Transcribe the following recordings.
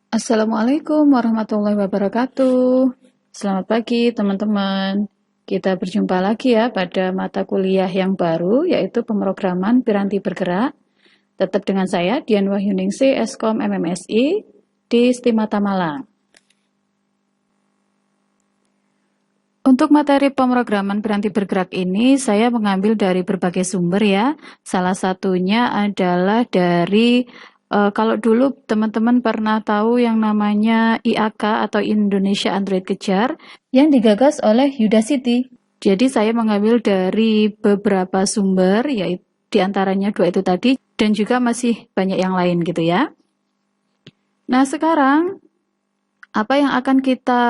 Assalamualaikum warahmatullahi wabarakatuh. Selamat pagi teman-teman. Kita berjumpa lagi ya pada mata kuliah yang baru yaitu pemrograman Piranti Bergerak. Tetap dengan saya Dian Wahyuningsih Eskom MMSI di Stimata Malang. Untuk materi pemrograman Piranti Bergerak ini saya mengambil dari berbagai sumber ya. Salah satunya adalah dari kalau dulu teman-teman pernah tahu yang namanya IAK atau Indonesia Android Kejar yang digagas oleh Udacity. Jadi saya mengambil dari beberapa sumber, yaitu diantaranya dua itu tadi, dan juga masih banyak yang lain gitu ya. Nah sekarang, apa yang akan kita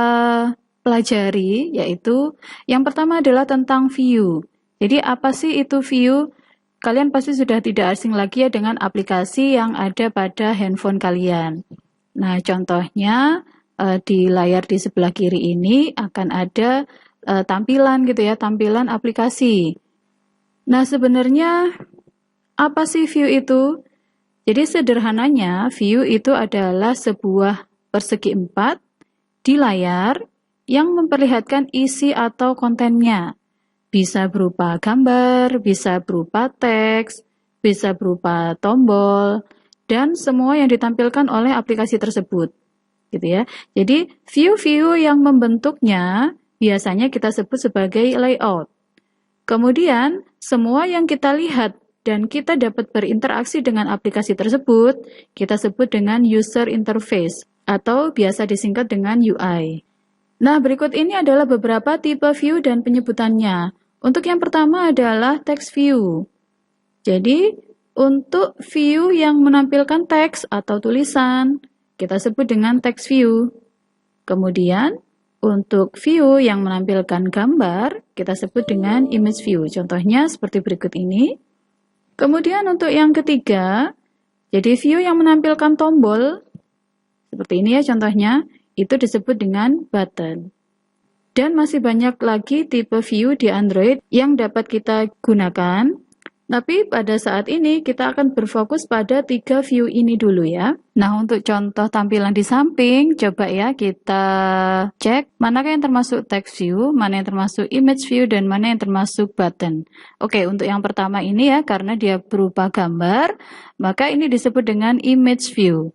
pelajari, yaitu yang pertama adalah tentang view. Jadi apa sih itu view? Kalian pasti sudah tidak asing lagi ya dengan aplikasi yang ada pada handphone kalian. Nah, contohnya di layar di sebelah kiri ini akan ada tampilan gitu ya, tampilan aplikasi. Nah, sebenarnya apa sih view itu? Jadi sederhananya, view itu adalah sebuah persegi 4 di layar yang memperlihatkan isi atau kontennya. Bisa berupa gambar, bisa berupa teks, bisa berupa tombol, dan semua yang ditampilkan oleh aplikasi tersebut. Gitu ya. Jadi view-view yang membentuknya biasanya kita sebut sebagai layout. Kemudian semua yang kita lihat dan kita dapat berinteraksi dengan aplikasi tersebut, kita sebut dengan user interface atau biasa disingkat dengan UI. Nah, berikut ini adalah beberapa tipe view dan penyebutannya. Untuk yang pertama adalah text view. Jadi, untuk view yang menampilkan teks atau tulisan, kita sebut dengan text view. Kemudian, untuk view yang menampilkan gambar, kita sebut dengan image view. Contohnya seperti berikut ini. Kemudian untuk yang ketiga, jadi view yang menampilkan tombol, seperti ini ya contohnya, itu disebut dengan button. Dan masih banyak lagi tipe view di Android yang dapat kita gunakan. Tapi pada saat ini kita akan berfokus pada 3 view ini dulu ya. Nah, untuk contoh tampilan di samping, coba ya kita cek manakah yang termasuk text view, mana yang termasuk image view, dan mana yang termasuk button. Oke, untuk yang pertama ini ya, karena dia berupa gambar, maka ini disebut dengan image view.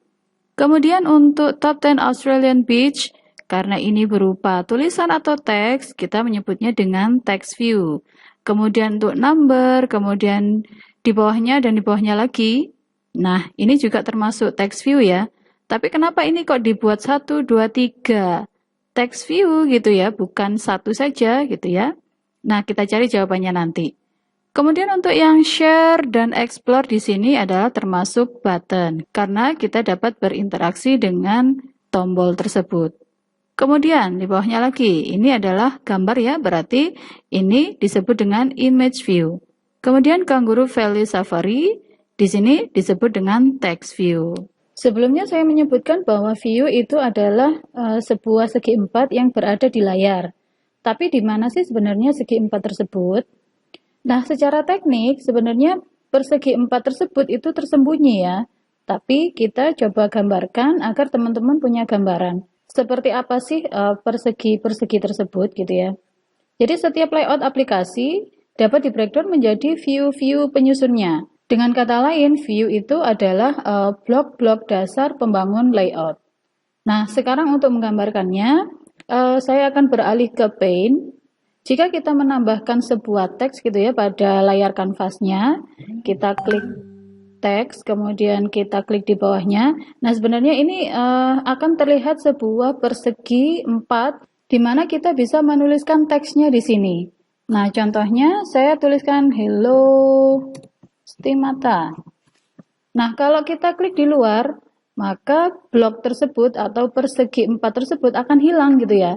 Kemudian untuk Top 10 Australian Beach, karena ini berupa tulisan atau teks, kita menyebutnya dengan text view. Kemudian untuk number, kemudian di bawahnya dan di bawahnya lagi. Nah, ini juga termasuk text view ya. Tapi kenapa ini kok dibuat 1, 2, 3 text view gitu ya, bukan satu saja gitu ya. Nah, kita cari jawabannya nanti. Kemudian untuk yang share dan explore di sini adalah termasuk button, karena kita dapat berinteraksi dengan tombol tersebut. Kemudian di bawahnya lagi, ini adalah gambar ya, berarti ini disebut dengan image view. Kemudian Kangaroo Valley Safari, di sini disebut dengan text view. Sebelumnya saya menyebutkan bahwa view itu adalah sebuah segi 4 yang berada di layar. Tapi di mana sih sebenarnya segi 4 tersebut? Nah, secara teknik sebenarnya persegi 4 tersebut itu tersembunyi ya. Tapi kita coba gambarkan agar teman-teman punya gambaran. Seperti apa sih persegi-persegi tersebut gitu ya. Jadi setiap layout aplikasi dapat di-breakdown menjadi view-view penyusunnya. Dengan kata lain, view itu adalah blok-blok dasar pembangun layout. Nah, sekarang untuk menggambarkannya, saya akan beralih ke Paint. Jika kita menambahkan sebuah teks gitu ya pada layar kanvasnya, kita klik teks, kemudian kita klik di bawahnya. Nah, sebenarnya ini akan terlihat sebuah persegi 4 di mana kita bisa menuliskan teksnya di sini. Nah, contohnya saya tuliskan Hello Stimata. Nah, kalau kita klik di luar, maka blok tersebut atau persegi 4 tersebut akan hilang gitu ya.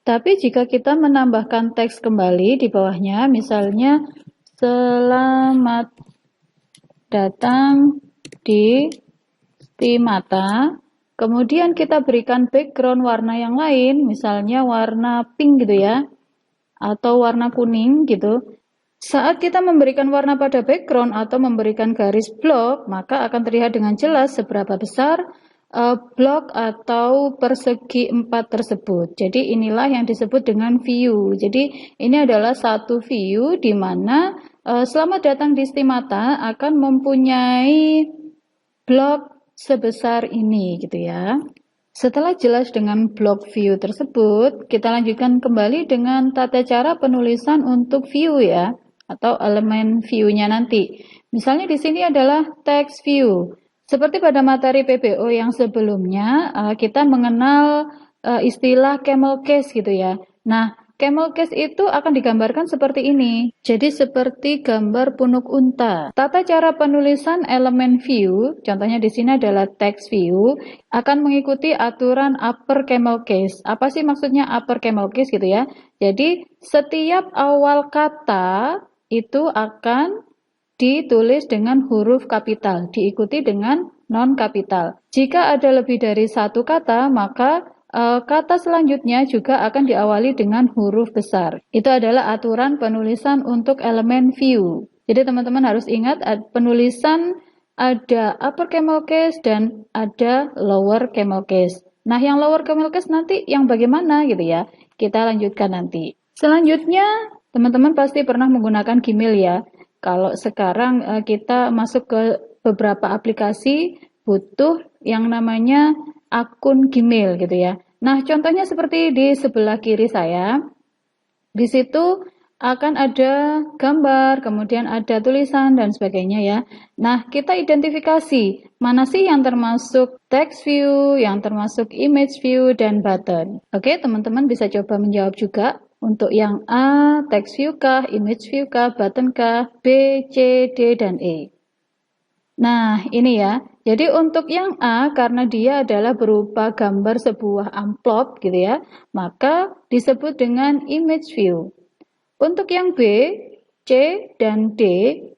Tapi jika kita menambahkan teks kembali di bawahnya, misalnya selamat datang di Stimata, kemudian kita berikan background warna yang lain, misalnya warna pink gitu ya, atau warna kuning gitu. Saat kita memberikan warna pada background atau memberikan garis blok, maka akan terlihat dengan jelas seberapa besar blok atau persegi 4 tersebut. Jadi inilah yang disebut dengan view. Jadi ini adalah satu view di mana selamat datang di Stimata akan mempunyai blok sebesar ini gitu ya. Setelah jelas dengan block view tersebut, kita lanjutkan kembali dengan tata cara penulisan untuk view ya, atau elemen view-nya nanti. Misalnya di sini adalah text view. Seperti pada materi PBO yang sebelumnya, kita mengenal istilah camel case gitu ya. Nah, camel case itu akan digambarkan seperti ini. Jadi seperti gambar punuk unta. Tata cara penulisan elemen view, contohnya di sini adalah text view, akan mengikuti aturan upper camel case. Apa sih maksudnya upper camel case gitu ya? Jadi setiap awal kata itu akan ditulis dengan huruf kapital, diikuti dengan non kapital. Jika ada lebih dari satu kata, maka kata selanjutnya juga akan diawali dengan huruf besar. Itu adalah aturan penulisan untuk elemen view. Jadi teman-teman harus ingat penulisan ada upper camel case dan ada lower camel case. Nah, yang lower camel case nanti yang bagaimana gitu ya? Kita lanjutkan nanti. Selanjutnya, teman-teman pasti pernah menggunakan Gmail ya. Kalau sekarang kita masuk ke beberapa aplikasi butuh yang namanya akun Gmail gitu ya. Nah, contohnya seperti di sebelah kiri saya. Di situ akan ada gambar, kemudian ada tulisan dan sebagainya ya. Nah, kita identifikasi mana sih yang termasuk text view, yang termasuk image view, dan button. Oke, teman-teman bisa coba menjawab juga. Untuk yang A, text view kah, image view kah, button kah, B, C, D, dan E. Nah, ini ya. Jadi untuk yang A, karena dia adalah berupa gambar sebuah amplop gitu ya, maka disebut dengan image view. Untuk yang B, C, dan D,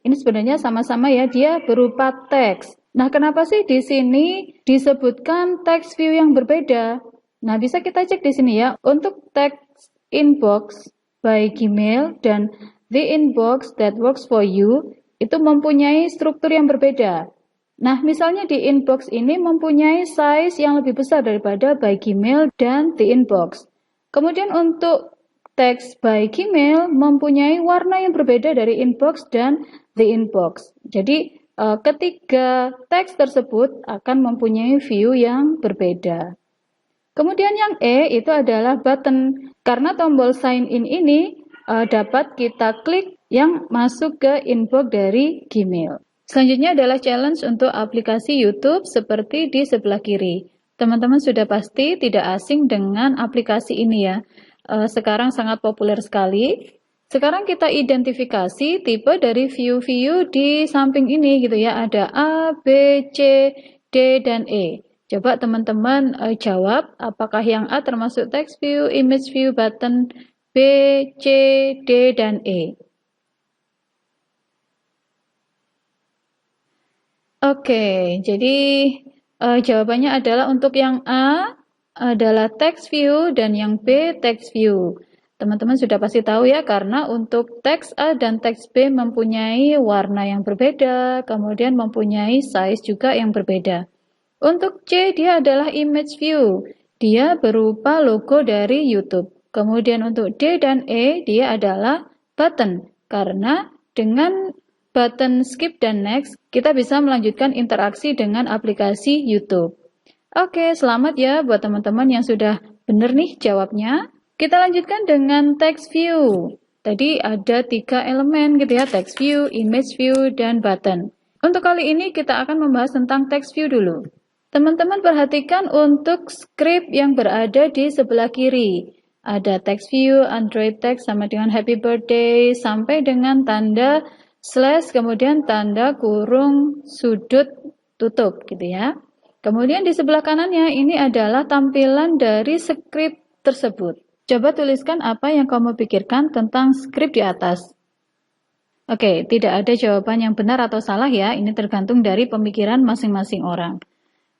ini sebenarnya sama-sama ya, dia berupa teks. Nah, kenapa sih di sini disebutkan text view yang berbeda? Nah, bisa kita cek di sini ya. Untuk text inbox by Gmail dan the inbox that works for you, itu mempunyai struktur yang berbeda. Nah, misalnya di inbox ini mempunyai size yang lebih besar daripada by Gmail dan the inbox. Kemudian untuk text by Gmail mempunyai warna yang berbeda dari inbox dan the inbox. Jadi, ketiga teks tersebut akan mempunyai view yang berbeda. Kemudian yang E itu adalah button. Karena tombol sign in ini dapat kita klik yang masuk ke inbox dari Gmail. Selanjutnya adalah challenge untuk aplikasi YouTube seperti di sebelah kiri. Teman-teman sudah pasti tidak asing dengan aplikasi ini ya. Sekarang sangat populer sekali. Sekarang kita identifikasi tipe dari view-view di samping ini gitu ya. Ada A, B, C, D, dan E. Coba teman-teman jawab apakah yang A termasuk text view, image view, button, B, C, D, dan E. Oke, jadi jawabannya adalah untuk yang A adalah text view dan yang B text view. Teman-teman sudah pasti tahu ya, karena untuk teks A dan teks B mempunyai warna yang berbeda, kemudian mempunyai size juga yang berbeda. Untuk C, dia adalah image view. Dia berupa logo dari YouTube. Kemudian untuk D dan E, dia adalah button. Karena dengan button skip dan next, kita bisa melanjutkan interaksi dengan aplikasi YouTube. Oke, selamat ya buat teman-teman yang sudah benar nih jawabnya. Kita lanjutkan dengan text view. Tadi ada 3 elemen gitu ya, text view, image view, dan button. Untuk kali ini kita akan membahas tentang text view dulu. Teman-teman perhatikan untuk script yang berada di sebelah kiri. Ada text view, Android text sama dengan happy birthday, sampai dengan tanda slash, kemudian tanda kurung sudut tutup gitu ya. Kemudian di sebelah kanannya ini adalah tampilan dari script tersebut. Coba tuliskan apa yang kamu pikirkan tentang script di atas. Oke, tidak ada jawaban yang benar atau salah ya, ini tergantung dari pemikiran masing-masing orang.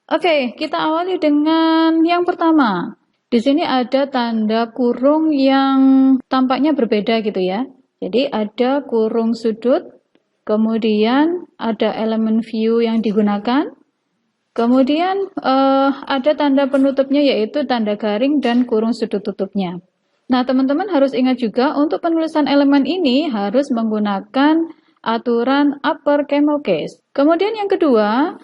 Oke, kita awali dengan yang pertama. Di sini ada tanda kurung yang tampaknya berbeda gitu ya. Jadi ada kurung sudut, kemudian ada elemen view yang digunakan, Kemudian ada tanda penutupnya yaitu tanda garing dan kurung sudut tutupnya. Nah, teman-teman harus ingat juga untuk penulisan elemen ini harus menggunakan aturan upper camel case. Kemudian yang kedua,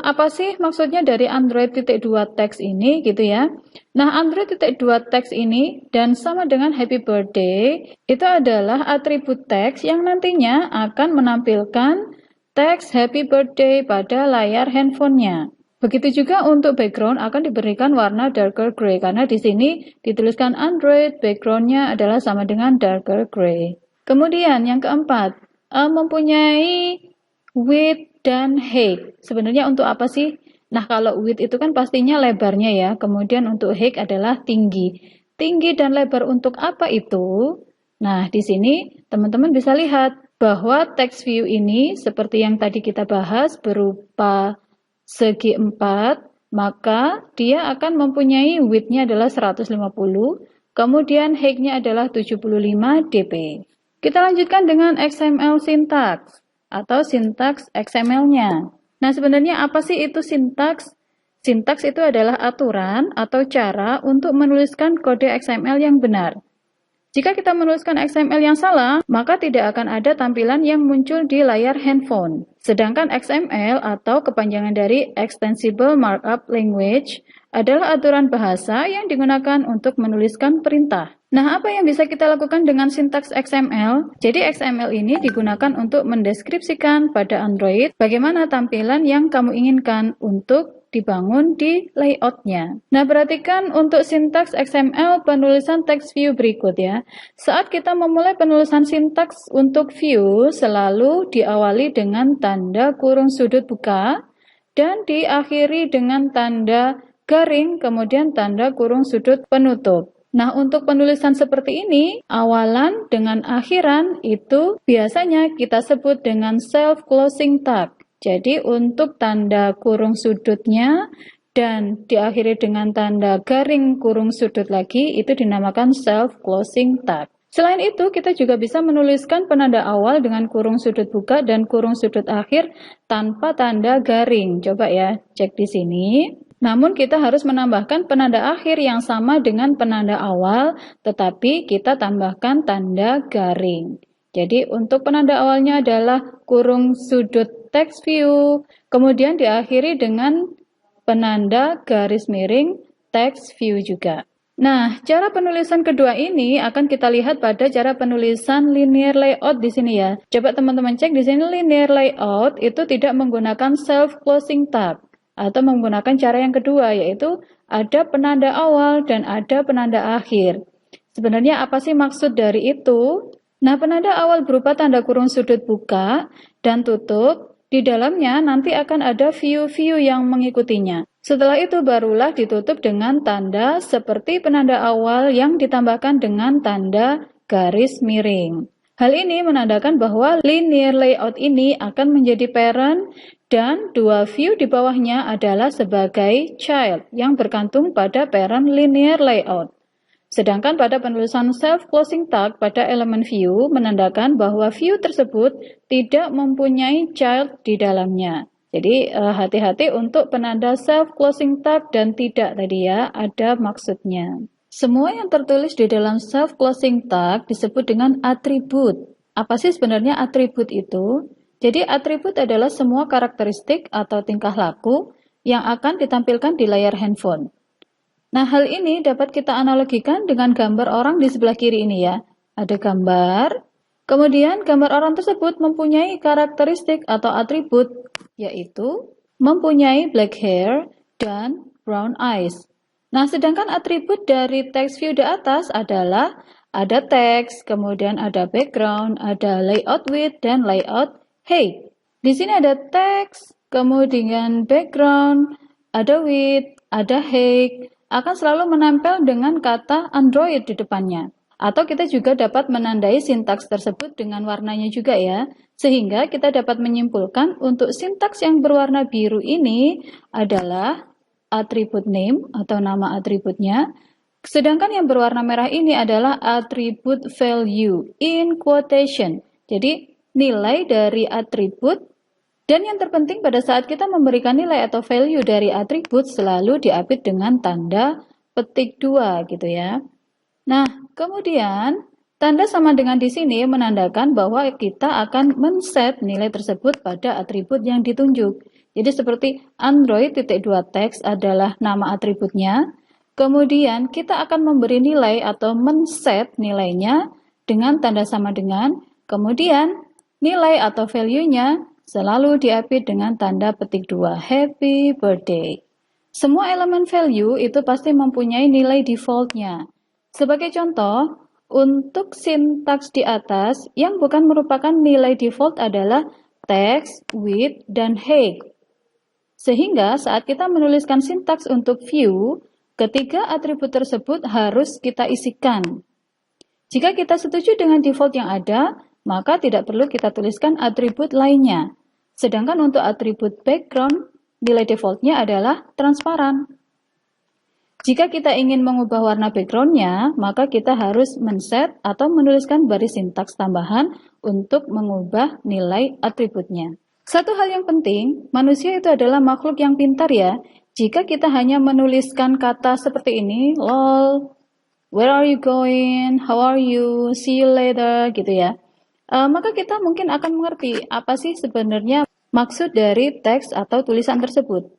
apa sih maksudnya dari Android.2 text ini gitu ya? Nah, Android.2 text ini dan sama dengan happy birthday itu adalah atribut teks yang nantinya akan menampilkan teks happy birthday pada layar handphonenya. Begitu juga untuk background akan diberikan warna darker gray karena di sini dituliskan Android, backgroundnya adalah sama dengan darker gray. Kemudian yang keempat, mempunyai width dan height. Sebenarnya untuk apa sih? Nah, kalau width itu kan pastinya lebarnya ya. Kemudian untuk height adalah tinggi. Tinggi dan lebar untuk apa itu? Nah, di sini teman-teman bisa lihat bahwa text view ini seperti yang tadi kita bahas berupa segi 4, maka dia akan mempunyai width-nya adalah 150, kemudian height-nya adalah 75 dp. Kita lanjutkan dengan XML syntax atau sintaks XML-nya. Nah, sebenarnya apa sih itu sintaks? Sintaks itu adalah aturan atau cara untuk menuliskan kode XML yang benar. Jika kita menuliskan XML yang salah, maka tidak akan ada tampilan yang muncul di layar handphone. Sedangkan XML atau kepanjangan dari Extensible Markup Language adalah aturan bahasa yang digunakan untuk menuliskan perintah. Nah, apa yang bisa kita lakukan dengan sintaks XML? Jadi XML ini digunakan untuk mendeskripsikan pada Android bagaimana tampilan yang kamu inginkan untuk dibangun di layoutnya. Nah, perhatikan untuk sintaks XML penulisan text view berikut ya. Saat kita memulai penulisan sintaks untuk view, selalu diawali dengan tanda kurung sudut buka dan diakhiri dengan tanda garing, kemudian tanda kurung sudut penutup. Nah, untuk penulisan seperti ini, awalan dengan akhiran itu biasanya kita sebut dengan self-closing tag. Jadi untuk tanda kurung sudutnya dan diakhiri dengan tanda garing kurung sudut lagi itu dinamakan self-closing tag. Selain itu, kita juga bisa menuliskan penanda awal dengan kurung sudut buka dan kurung sudut akhir tanpa tanda garing. Coba ya, cek di sini. Namun kita harus menambahkan penanda akhir yang sama dengan penanda awal, tetapi kita tambahkan tanda garing. Jadi untuk penanda awalnya adalah kurung sudut text view, kemudian diakhiri dengan penanda garis miring text view juga. Nah, cara penulisan kedua ini akan kita lihat pada cara penulisan linear layout di sini ya. Coba teman-teman cek di sini linear layout itu tidak menggunakan self-closing tab atau menggunakan cara yang kedua yaitu ada penanda awal dan ada penanda akhir. Sebenarnya apa sih maksud dari itu? Nah, penanda awal berupa tanda kurung sudut buka dan tutup, di dalamnya nanti akan ada view-view yang mengikutinya. Setelah itu barulah ditutup dengan tanda seperti penanda awal yang ditambahkan dengan tanda garis miring. Hal ini menandakan bahwa linear layout ini akan menjadi parent dan dua view di bawahnya adalah sebagai child yang bergantung pada parent linear layout. Sedangkan pada penulisan self-closing tag pada elemen view menandakan bahwa view tersebut tidak mempunyai child di dalamnya. Jadi hati-hati untuk penanda self-closing tag dan tidak tadi ya, ada maksudnya. Semua yang tertulis di dalam self-closing tag disebut dengan atribut. Apa sih sebenarnya atribut itu? Jadi atribut adalah semua karakteristik atau tingkah laku yang akan ditampilkan di layar handphone. Nah, hal ini dapat kita analogikan dengan gambar orang di sebelah kiri ini ya. Ada gambar, kemudian gambar orang tersebut mempunyai karakteristik atau atribut, yaitu mempunyai black hair dan brown eyes. Nah, sedangkan atribut dari text view di atas adalah ada teks, kemudian ada background, ada layout width, dan layout height. Di sini ada teks, kemudian background, ada width, ada height, akan selalu menempel dengan kata Android di depannya. Atau kita juga dapat menandai sintaks tersebut dengan warnanya juga ya. Sehingga kita dapat menyimpulkan untuk sintaks yang berwarna biru ini adalah atribut name atau nama atributnya. Sedangkan yang berwarna merah ini adalah atribut value in quotation. Jadi nilai dari atribut Dan yang terpenting pada saat kita memberikan nilai atau value dari atribut selalu diapit dengan tanda petik 2 gitu ya. Nah, kemudian tanda sama dengan di sini menandakan bahwa kita akan men-set nilai tersebut pada atribut yang ditunjuk. Jadi seperti Android.2text adalah nama atributnya. Kemudian kita akan memberi nilai atau men-set nilainya dengan tanda sama dengan. Kemudian nilai atau value-nya selalu diapit dengan tanda petik 2, Happy Birthday. Semua elemen value itu pasti mempunyai nilai default-nya. Sebagai contoh, untuk sintaks di atas, yang bukan merupakan nilai default adalah text, with, dan height. Sehingga saat kita menuliskan sintaks untuk view, ketiga atribut tersebut harus kita isikan. Jika kita setuju dengan default yang ada, maka tidak perlu kita tuliskan atribut lainnya. Sedangkan untuk atribut background, nilai defaultnya adalah transparan. Jika kita ingin mengubah warna backgroundnya, maka kita harus men-set atau menuliskan baris sintaks tambahan untuk mengubah nilai atributnya. Satu hal yang penting, manusia itu adalah makhluk yang pintar ya. Jika kita hanya menuliskan kata seperti ini, lol, where are you going, how are you, see you later, gitu ya. Maka kita mungkin akan mengerti apa sih sebenarnya maksud dari teks atau tulisan tersebut.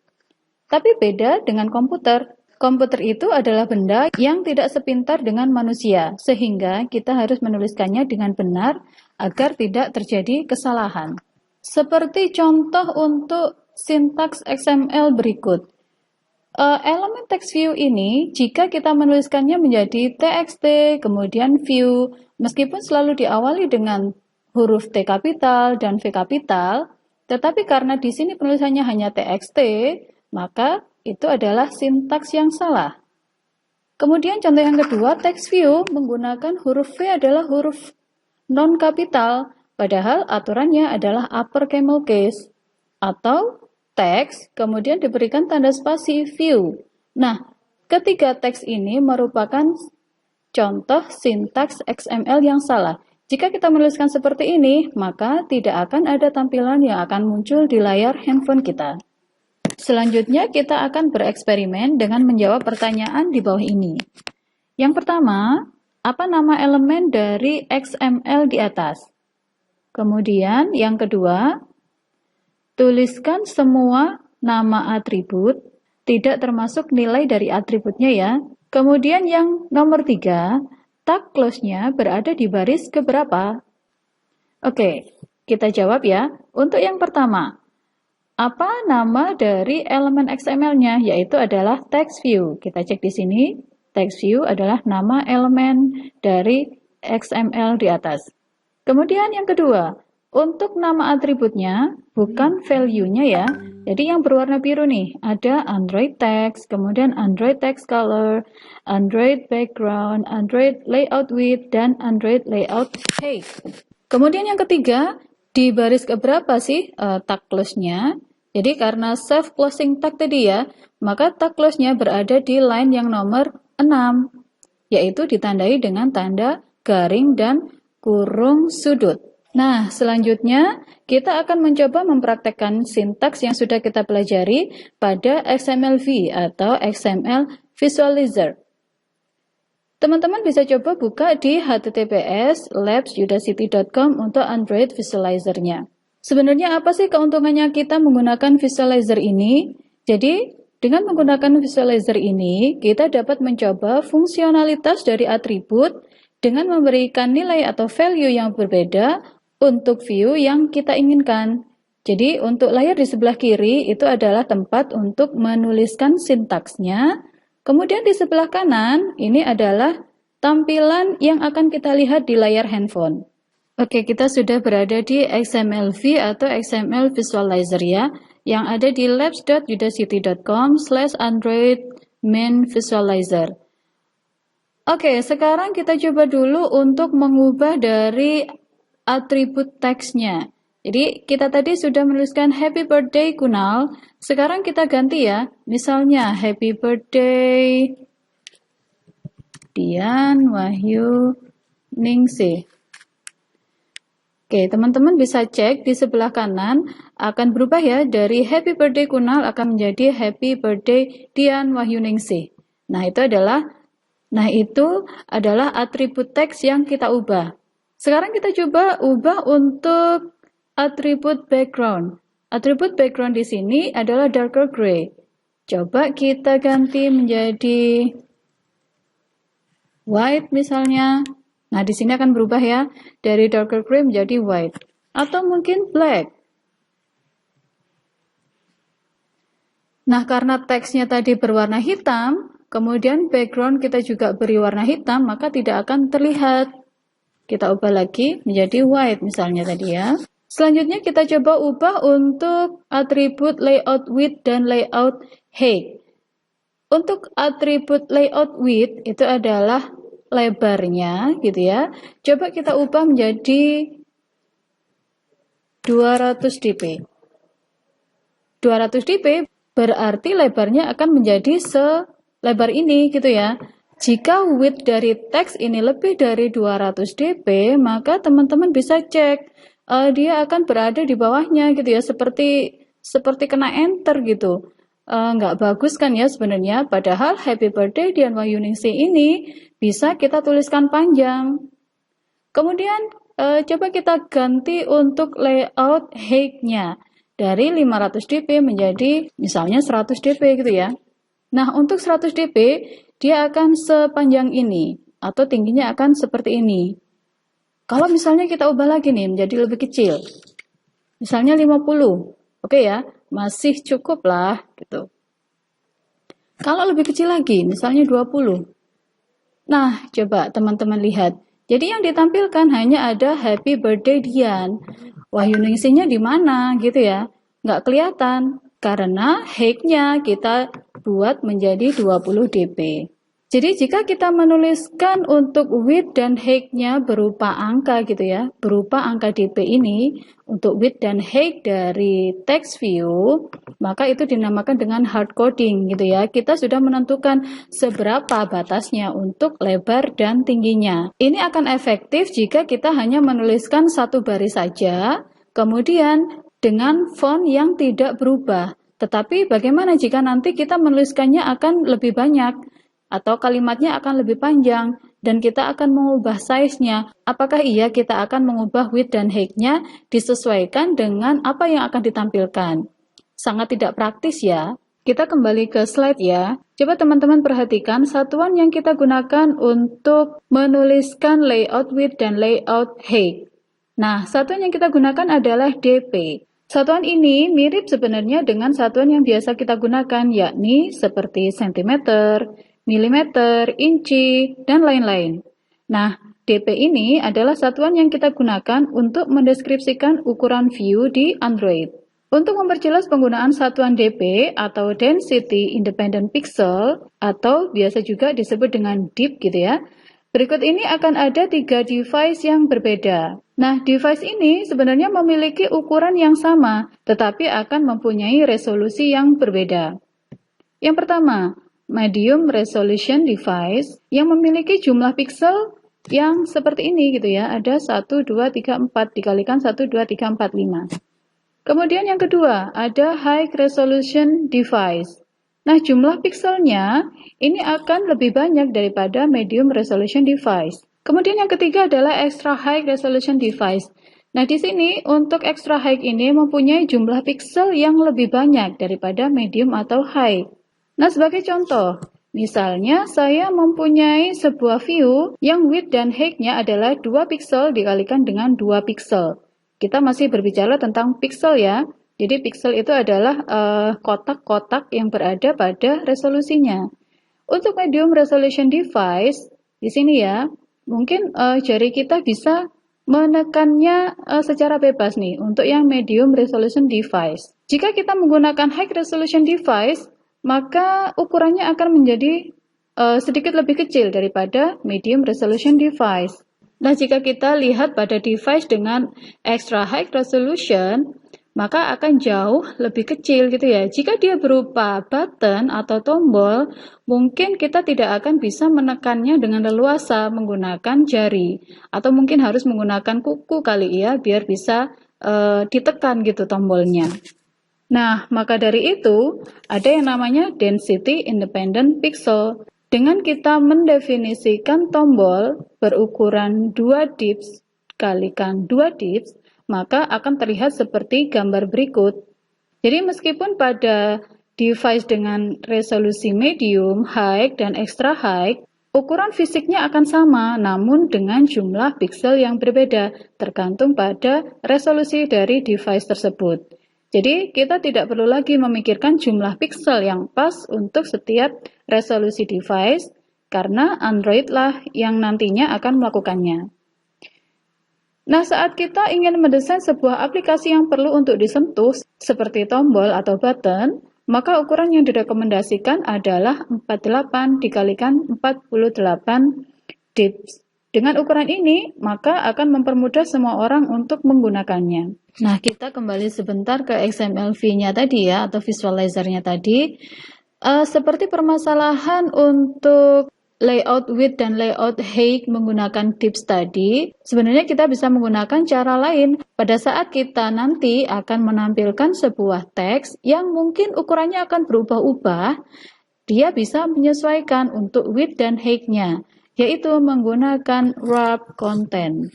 Tapi beda dengan komputer. Komputer itu adalah benda yang tidak sepintar dengan manusia, sehingga kita harus menuliskannya dengan benar agar tidak terjadi kesalahan. Seperti contoh untuk sintaks XML berikut. Elemen text view ini, jika kita menuliskannya menjadi txt, kemudian view, meskipun selalu diawali dengan huruf T kapital dan V kapital, tetapi karena di sini penulisannya hanya txt, maka itu adalah sintaks yang salah. Kemudian contoh yang kedua, text view menggunakan huruf V adalah huruf non-kapital, padahal aturannya adalah upper camel case. Atau teks, kemudian diberikan tanda spasi view. Nah, ketiga teks ini merupakan contoh sintaks XML yang salah. Jika kita menuliskan seperti ini, maka tidak akan ada tampilan yang akan muncul di layar handphone kita. Selanjutnya, kita akan bereksperimen dengan menjawab pertanyaan di bawah ini. Yang pertama, apa nama elemen dari XML di atas? Kemudian, yang kedua, tuliskan semua nama atribut, tidak termasuk nilai dari atributnya ya. Kemudian yang nomor 3, tag close-nya berada di baris keberapa? Oke, kita jawab ya. Untuk yang pertama, apa nama dari elemen XML-nya? Yaitu adalah text view. Kita cek di sini, text view adalah nama elemen dari XML di atas. Kemudian yang kedua, untuk nama atributnya, bukan value-nya ya. Jadi yang berwarna biru nih, ada Android text, kemudian Android text color, Android background, Android layout width, dan Android layout height. Kemudian yang ketiga, di baris keberapa sih tag close-nya? Jadi karena self closing tag tadi ya, maka tag close-nya berada di line yang nomor 6, yaitu ditandai dengan tanda garing dan kurung sudut. Nah, selanjutnya kita akan mencoba mempraktekkan sintaks yang sudah kita pelajari pada XMLV atau XML Visualizer. Teman-teman bisa coba buka di https://labsudacity.com untuk Android Visualizer-nya. Sebenarnya apa sih keuntungannya kita menggunakan visualizer ini? Jadi, dengan menggunakan visualizer ini, kita dapat mencoba fungsionalitas dari atribut dengan memberikan nilai atau value yang berbeda untuk view yang kita inginkan. Jadi, untuk layar di sebelah kiri itu adalah tempat untuk menuliskan sintaksnya. Kemudian di sebelah kanan, ini adalah tampilan yang akan kita lihat di layar handphone. Oke, kita sudah berada di XMLV atau XML Visualizer ya, yang ada di labs.udacity.com/android-main-visualizer. Oke, sekarang kita coba dulu untuk mengubah dari atribut teksnya. Jadi kita tadi sudah menuliskan Happy Birthday Kunal, sekarang kita ganti ya. Misalnya Happy Birthday Dian Wahyu Ningsih. Oke, teman-teman bisa cek di sebelah kanan akan berubah ya, dari Happy Birthday Kunal akan menjadi Happy Birthday Dian Wahyuningsih. Nah, itu adalah atribut teks yang kita ubah. Sekarang kita coba ubah untuk atribut background. Atribut background di sini adalah darker gray. Coba kita ganti menjadi white misalnya. Nah, di sini akan berubah ya, dari darker gray menjadi white. Atau mungkin black. Nah, karena teksnya tadi berwarna hitam, kemudian background kita juga beri warna hitam, maka tidak akan terlihat. Kita ubah lagi menjadi white misalnya tadi ya. Selanjutnya kita coba ubah untuk atribut layout width dan layout height. Untuk atribut layout width itu adalah lebarnya gitu ya. Coba kita ubah menjadi 200 dp. 200 dp berarti lebarnya akan menjadi selebar ini gitu ya. Jika width dari teks ini lebih dari 200 dp, maka teman-teman bisa cek dia akan berada di bawahnya gitu ya, seperti kena enter gitu. Nggak bagus kan ya sebenarnya, padahal Happy Birthday Dian Wahyuningsih ini bisa kita tuliskan panjang. Kemudian coba kita ganti untuk layout height-nya dari 500 dp menjadi misalnya 100 dp gitu ya. Nah, untuk 100 dp dia akan sepanjang ini atau tingginya akan seperti ini. Kalau misalnya kita ubah lagi nih menjadi lebih kecil, misalnya 50, oke ya, masih cukup lah gitu. Kalau lebih kecil lagi, misalnya 20. Nah, coba teman-teman lihat. Jadi yang ditampilkan hanya ada Happy Birthday Dian. Wahyuningsihnya di mana gitu ya? Nggak kelihatan karena height-nya kita buat menjadi 20 dp. Jadi jika kita menuliskan untuk width dan height-nya berupa angka gitu ya, berupa angka dp ini untuk width dan height dari text view, maka itu dinamakan dengan hard coding gitu ya. Kita sudah menentukan seberapa batasnya untuk lebar dan tingginya. Ini akan efektif jika kita hanya menuliskan satu baris saja, kemudian dengan font yang tidak berubah. Tetapi bagaimana jika nanti kita menuliskannya akan lebih banyak? Atau kalimatnya akan lebih panjang dan kita akan mengubah size-nya. Apakah iya kita akan mengubah width dan height-nya disesuaikan dengan apa yang akan ditampilkan? Sangat tidak praktis ya. Kita kembali ke slide ya. Coba teman-teman perhatikan satuan yang kita gunakan untuk menuliskan layout width dan layout height. Nah, satuan yang kita gunakan adalah dp. Satuan ini mirip sebenarnya dengan satuan yang biasa kita gunakan, yakni seperti sentimeter, milimeter, inci, dan lain-lain. Nah, dp ini adalah satuan yang kita gunakan untuk mendeskripsikan ukuran view di Android. Untuk memperjelas penggunaan satuan dp atau Density Independent Pixel, atau biasa juga disebut dengan DIP gitu ya, berikut ini akan ada 3 device yang berbeda. Nah, device ini sebenarnya memiliki ukuran yang sama, tetapi akan mempunyai resolusi yang berbeda. Yang pertama, medium resolution device yang memiliki jumlah pixel yang seperti ini gitu ya, ada 1, 2, 3, 4 dikalikan 1, 2, 3, 4, 5. Kemudian yang kedua, ada high resolution device. Nah, jumlah pixelnya ini akan lebih banyak daripada medium resolution device. Kemudian yang ketiga adalah extra high resolution device. Nah, di sini untuk extra high ini mempunyai jumlah pixel yang lebih banyak daripada medium atau high. Nah, sebagai contoh, misalnya saya mempunyai sebuah view yang width dan height-nya adalah 2 pixel dikalikan dengan 2 pixel. Kita masih berbicara tentang pixel ya. Jadi pixel itu adalah kotak-kotak yang berada pada resolusinya. Untuk medium resolution device, di sini ya, mungkin jari kita bisa menekannya secara bebas nih untuk yang medium resolution device. Jika kita menggunakan high resolution device, maka ukurannya akan menjadi sedikit lebih kecil daripada medium resolution device. Nah, jika kita lihat pada device dengan extra high resolution, maka akan jauh lebih kecil gitu ya. Jika dia berupa button atau tombol, mungkin kita tidak akan bisa menekannya dengan leluasa menggunakan jari, atau mungkin harus menggunakan kuku kali ya, biar bisa ditekan gitu tombolnya. Nah, maka dari itu, ada yang namanya density independent pixel. Dengan kita mendefinisikan tombol berukuran 2 dips kalikan 2 dips, maka akan terlihat seperti gambar berikut. Jadi meskipun pada device dengan resolusi medium, high, dan extra high, ukuran fisiknya akan sama, namun dengan jumlah pixel yang berbeda, tergantung pada resolusi dari device tersebut. Jadi kita tidak perlu lagi memikirkan jumlah pixel yang pas untuk setiap resolusi device, karena Android lah yang nantinya akan melakukannya. Nah, saat kita ingin mendesain sebuah aplikasi yang perlu untuk disentuh, seperti tombol atau button, maka ukuran yang direkomendasikan adalah 48 dikalikan 48 dips. Dengan ukuran ini, maka akan mempermudah semua orang untuk menggunakannya. Nah, kita kembali sebentar ke XML-V-nya tadi ya, atau visualizer-nya tadi. Seperti permasalahan untuk layout width dan layout height menggunakan dips tadi, sebenarnya kita bisa menggunakan cara lain. Pada saat kita nanti akan menampilkan sebuah teks yang mungkin ukurannya akan berubah-ubah, dia bisa menyesuaikan untuk width dan height-nya, yaitu menggunakan wrap content.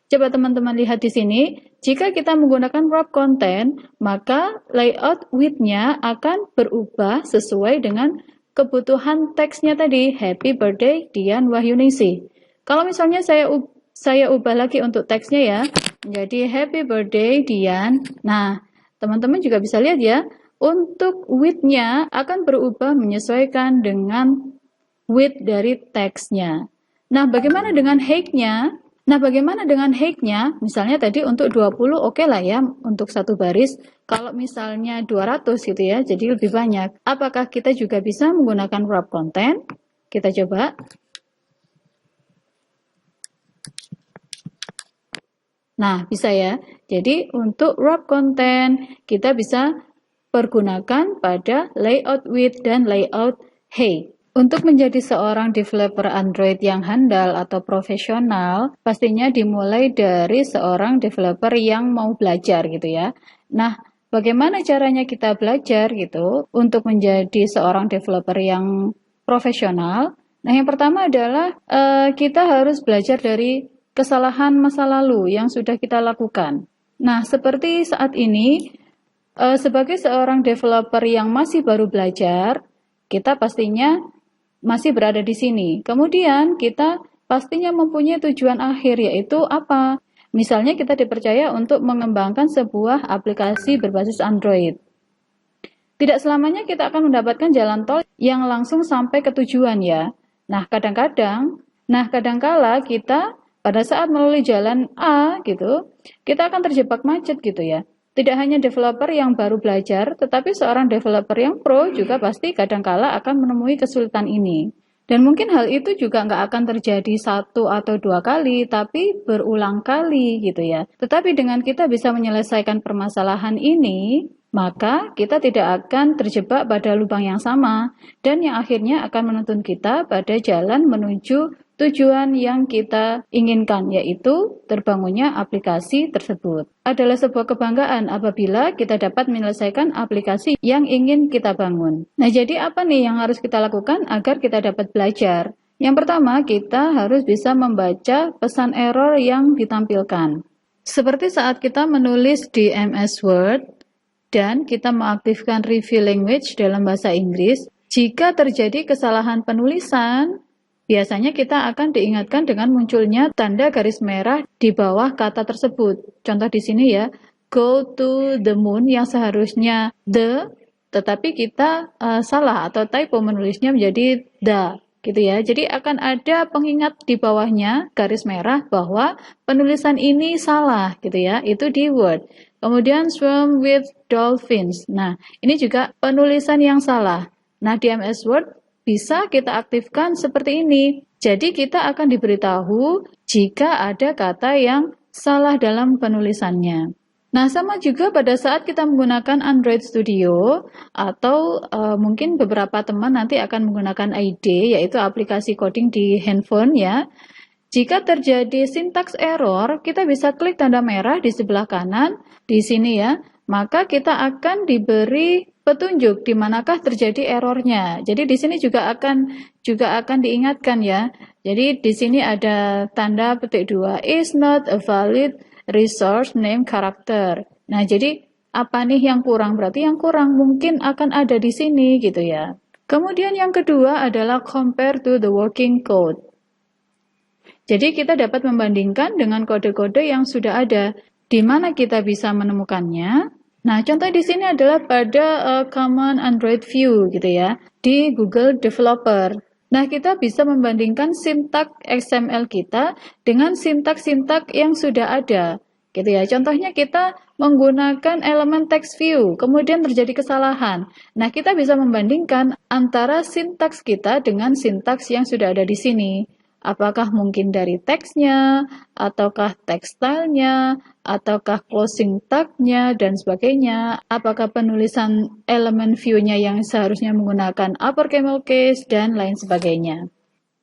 Coba teman-teman lihat di sini, jika kita menggunakan wrap content, maka layout width-nya akan berubah sesuai dengan kebutuhan teksnya tadi, Happy Birthday Dian Wahyuningsi. Kalau misalnya saya ubah lagi untuk teksnya ya, menjadi Happy Birthday Dian. Nah, teman-teman juga bisa lihat ya, untuk width-nya akan berubah menyesuaikan dengan width dari teksnya. Nah, bagaimana dengan height-nya? Misalnya tadi untuk 20 oke lah ya untuk satu baris. Kalau misalnya 200 gitu ya, jadi lebih banyak. Apakah kita juga bisa menggunakan wrap content? Kita coba. Nah, bisa ya. Jadi untuk wrap content, kita bisa pergunakan pada layout width dan layout height. Untuk menjadi seorang developer Android yang handal atau profesional, pastinya dimulai dari seorang developer yang mau belajar gitu ya. Nah, bagaimana caranya kita belajar gitu untuk menjadi seorang developer yang profesional? Nah, yang pertama adalah kita harus belajar dari kesalahan masa lalu yang sudah kita lakukan. Nah, seperti saat ini, sebagai seorang developer yang masih baru belajar, kita pastinya masih berada di sini. Kemudian kita pastinya mempunyai tujuan akhir, yaitu apa? Misalnya kita dipercaya untuk mengembangkan sebuah aplikasi berbasis Android. Tidak selamanya kita akan mendapatkan jalan tol yang langsung sampai ke tujuan ya. Nah, kadangkala kita pada saat melalui jalan A gitu, kita akan terjebak macet gitu ya. Tidak hanya developer yang baru belajar, tetapi seorang developer yang pro juga pasti kadangkala akan menemui kesulitan ini. Dan mungkin hal itu juga nggak akan terjadi 1 atau 2 kali, tapi berulang kali gitu ya. Tetapi dengan kita bisa menyelesaikan permasalahan ini, maka kita tidak akan terjebak pada lubang yang sama, dan yang akhirnya akan menuntun kita pada jalan menuju tujuan yang kita inginkan, yaitu terbangunnya aplikasi tersebut. Adalah sebuah kebanggaan apabila kita dapat menyelesaikan aplikasi yang ingin kita bangun. Nah, jadi apa nih yang harus kita lakukan agar kita dapat belajar? Yang pertama, kita harus bisa membaca pesan error yang ditampilkan. Seperti saat kita menulis di MS Word dan kita mengaktifkan review language dalam bahasa Inggris, jika terjadi kesalahan penulisan, biasanya kita akan diingatkan dengan munculnya tanda garis merah di bawah kata tersebut. Contoh di sini ya, go to the moon yang seharusnya the, tetapi kita salah atau typo menulisnya menjadi the, gitu ya. Jadi akan ada pengingat di bawahnya garis merah bahwa penulisan ini salah, gitu ya. Itu di Word. Kemudian swim with dolphins. Nah, ini juga penulisan yang salah. Nah, di MS Word bisa kita aktifkan seperti ini. Jadi kita akan diberitahu jika ada kata yang salah dalam penulisannya. Nah, sama juga pada saat kita menggunakan Android Studio atau mungkin beberapa teman nanti akan menggunakan ID, yaitu aplikasi coding di handphone ya. Jika terjadi syntax error, kita bisa klik tanda merah di sebelah kanan di sini ya. Maka kita akan diberi petunjuk di manakah terjadi errornya. Jadi di sini juga akan diingatkan ya. Jadi di sini ada tanda petik 2 is not a valid resource name character. Nah, jadi apa nih yang kurang? Berarti yang kurang mungkin akan ada di sini gitu ya. Kemudian yang kedua adalah compare to the working code. Jadi kita dapat membandingkan dengan kode-kode yang sudah ada. Di mana kita bisa menemukannya? Nah, contoh di sini adalah pada Common Android View gitu ya, di Google Developer. Nah, kita bisa membandingkan sintak XML kita dengan sintak-sintak yang sudah ada. Gitu ya. Contohnya kita menggunakan elemen text view, kemudian terjadi kesalahan. Nah, kita bisa membandingkan antara sintaks kita dengan sintaks yang sudah ada di sini. Apakah mungkin dari teksnya, ataukah text style-nya, ataukah closing tag-nya, dan sebagainya. Apakah penulisan elemen view-nya yang seharusnya menggunakan upper camel case, dan lain sebagainya.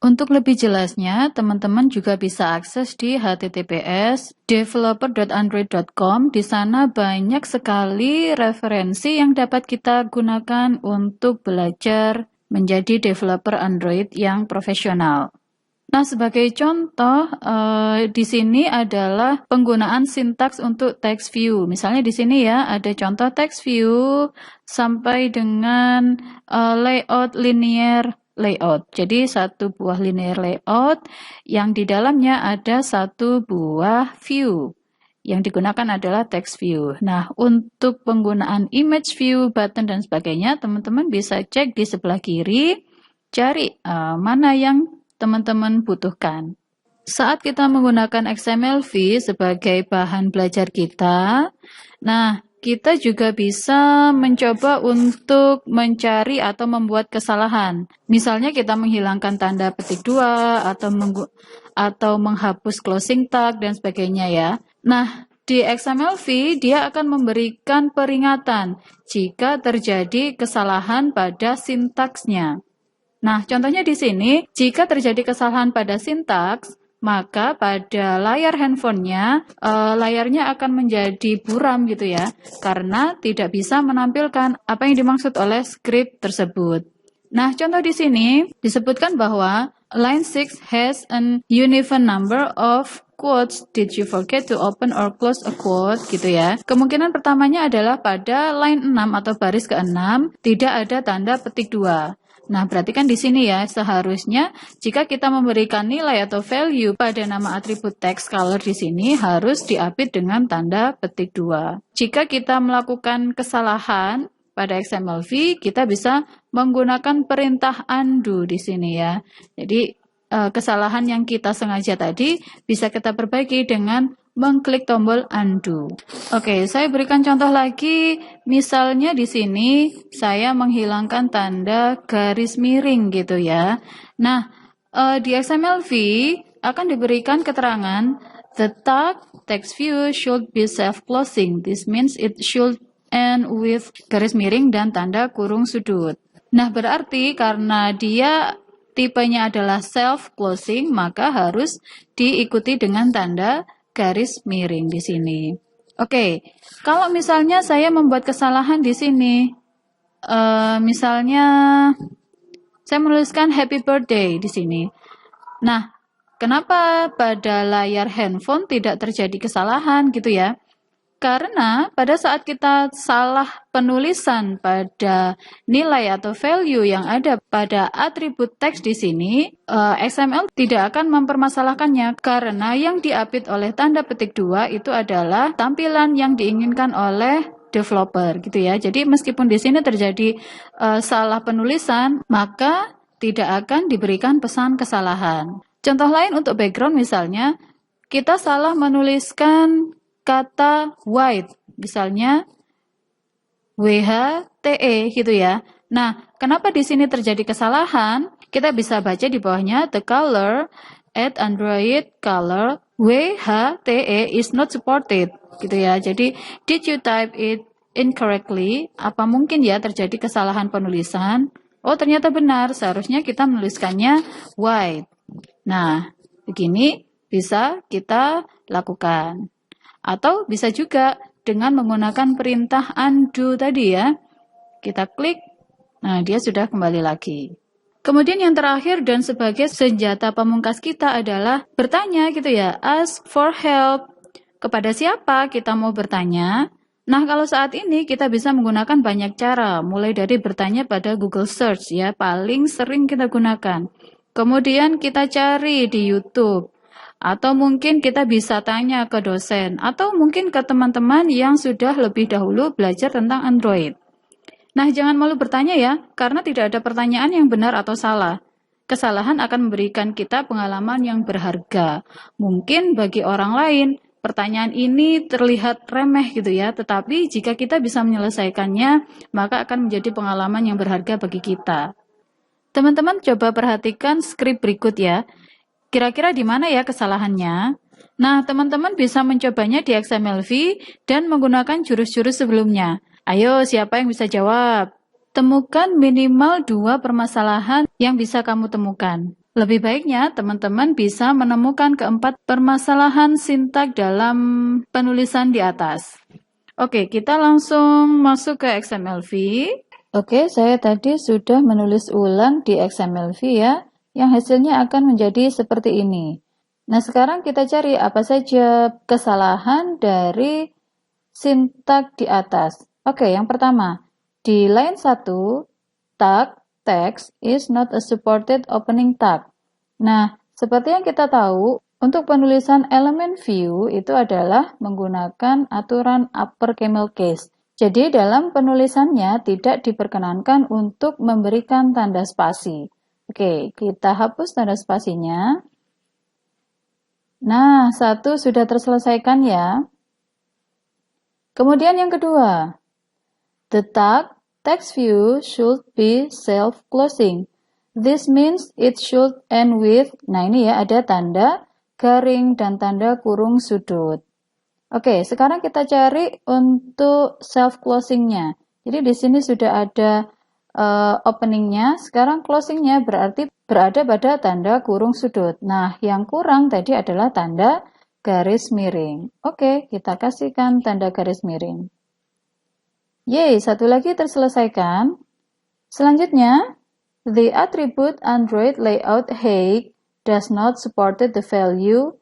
Untuk lebih jelasnya, teman-teman juga bisa akses di https developer.android.com. Di sana banyak sekali referensi yang dapat kita gunakan untuk belajar menjadi developer Android yang profesional. Nah, sebagai contoh, di sini adalah penggunaan sintaks untuk text view. Misalnya di sini ya, ada contoh text view sampai dengan layout linear layout. Jadi satu buah linear layout yang di dalamnya ada satu buah view. Yang digunakan adalah text view. Nah, untuk penggunaan image view, button, dan sebagainya, teman-teman bisa cek di sebelah kiri, cari mana yang teman-teman butuhkan. Saat kita menggunakan XMLV sebagai bahan belajar kita, nah, kita juga bisa mencoba untuk mencari atau membuat kesalahan. Misalnya kita menghilangkan tanda petik 2 atau menghapus closing tag dan sebagainya ya. Nah, di XMLV dia akan memberikan peringatan jika terjadi kesalahan pada sintaksnya. Nah, contohnya di sini, jika terjadi kesalahan pada sintaks, maka pada layar handphonenya, layarnya akan menjadi buram gitu ya, karena tidak bisa menampilkan apa yang dimaksud oleh script tersebut. Nah, contoh di sini disebutkan bahwa line 6 has an uneven number of quotes. Did you forget to open or close a quote? Gitu ya. Kemungkinan pertamanya adalah pada line 6 atau baris ke-6 tidak ada tanda petik 2. Nah, berarti kan di sini ya, seharusnya jika kita memberikan nilai atau value pada nama atribut text color di sini harus diapit dengan tanda petik 2. Jika kita melakukan kesalahan pada XMLV, kita bisa menggunakan perintah undo di sini ya. Jadi, kesalahan yang kita sengaja tadi bisa kita perbaiki dengan mengklik tombol undo. Oke, saya berikan contoh lagi. Misalnya di sini saya menghilangkan tanda garis miring gitu ya. Nah, di XMLV akan diberikan keterangan the tag text view should be self-closing. This means it should end with garis miring dan tanda kurung sudut. Nah, berarti karena dia tipenya adalah self-closing, maka harus diikuti dengan tanda garis miring di sini. Oke, kalau misalnya saya membuat kesalahan di sini, misalnya saya menuliskan happy birthday di sini. Nah, kenapa pada layar handphone tidak terjadi kesalahan gitu ya? Karena pada saat kita salah penulisan pada nilai atau value yang ada pada atribut teks di sini, XML tidak akan mempermasalahkannya karena yang diapit oleh tanda petik 2 itu adalah tampilan yang diinginkan oleh developer gitu ya. Jadi meskipun di sini terjadi salah penulisan, maka tidak akan diberikan pesan kesalahan. Contoh lain untuk background misalnya, kita salah menuliskan kata white, misalnya WHTE gitu ya. Nah, kenapa di sini terjadi kesalahan? Kita bisa baca di bawahnya, the color at Android color WHTE is not supported. Gitu ya. Jadi, did you type it incorrectly? Apa mungkin ya terjadi kesalahan penulisan? Oh, ternyata benar. Seharusnya kita menuliskannya white. Nah, begini bisa kita lakukan. Atau bisa juga dengan menggunakan perintah undo tadi ya. Kita klik, nah dia sudah kembali lagi. Kemudian yang terakhir dan sebagai senjata pamungkas kita adalah bertanya gitu ya, ask for help. Kepada siapa kita mau bertanya? Nah, kalau saat ini kita bisa menggunakan banyak cara, mulai dari bertanya pada Google Search ya, paling sering kita gunakan. Kemudian kita cari di YouTube. Atau mungkin kita bisa tanya ke dosen, atau mungkin ke teman-teman yang sudah lebih dahulu belajar tentang Android. Nah, jangan malu bertanya ya, karena tidak ada pertanyaan yang benar atau salah. Kesalahan akan memberikan kita pengalaman yang berharga. Mungkin bagi orang lain, pertanyaan ini terlihat remeh gitu ya, tetapi jika kita bisa menyelesaikannya, maka akan menjadi pengalaman yang berharga bagi kita. Teman-teman coba perhatikan skrip berikut ya. Kira-kira di mana ya kesalahannya? Nah, teman-teman bisa mencobanya di XMLV dan menggunakan jurus-jurus sebelumnya. Ayo, siapa yang bisa jawab? Temukan minimal 2 permasalahan yang bisa kamu temukan. Lebih baiknya, teman-teman bisa menemukan keempat permasalahan sintak dalam penulisan di atas. Oke, kita langsung masuk ke XMLV. Oke, saya tadi sudah menulis ulang di XMLV ya, yang hasilnya akan menjadi seperti ini. Nah, sekarang kita cari apa saja kesalahan dari sintak di atas. Oke, yang pertama, di line 1, tag text is not a supported opening tag. Nah, seperti yang kita tahu, untuk penulisan elemen view itu adalah menggunakan aturan upper camel case. Jadi dalam penulisannya tidak diperkenankan untuk memberikan tanda spasi. Oke, kita hapus tanda spasinya. Nah, 1 sudah terselesaikan ya. Kemudian yang kedua, the tag text view should be self-closing. This means it should end with, nah ini ya ada tanda garing dan tanda kurung sudut. Oke, sekarang kita cari untuk self-closingnya. Jadi di sini sudah ada openingnya, sekarang closingnya berarti berada pada tanda kurung sudut. Nah, yang kurang tadi adalah tanda garis miring. Oke, kita kasihkan tanda garis miring. Yeay, satu lagi terselesaikan. Selanjutnya, the attribute Android layout height does not supported the value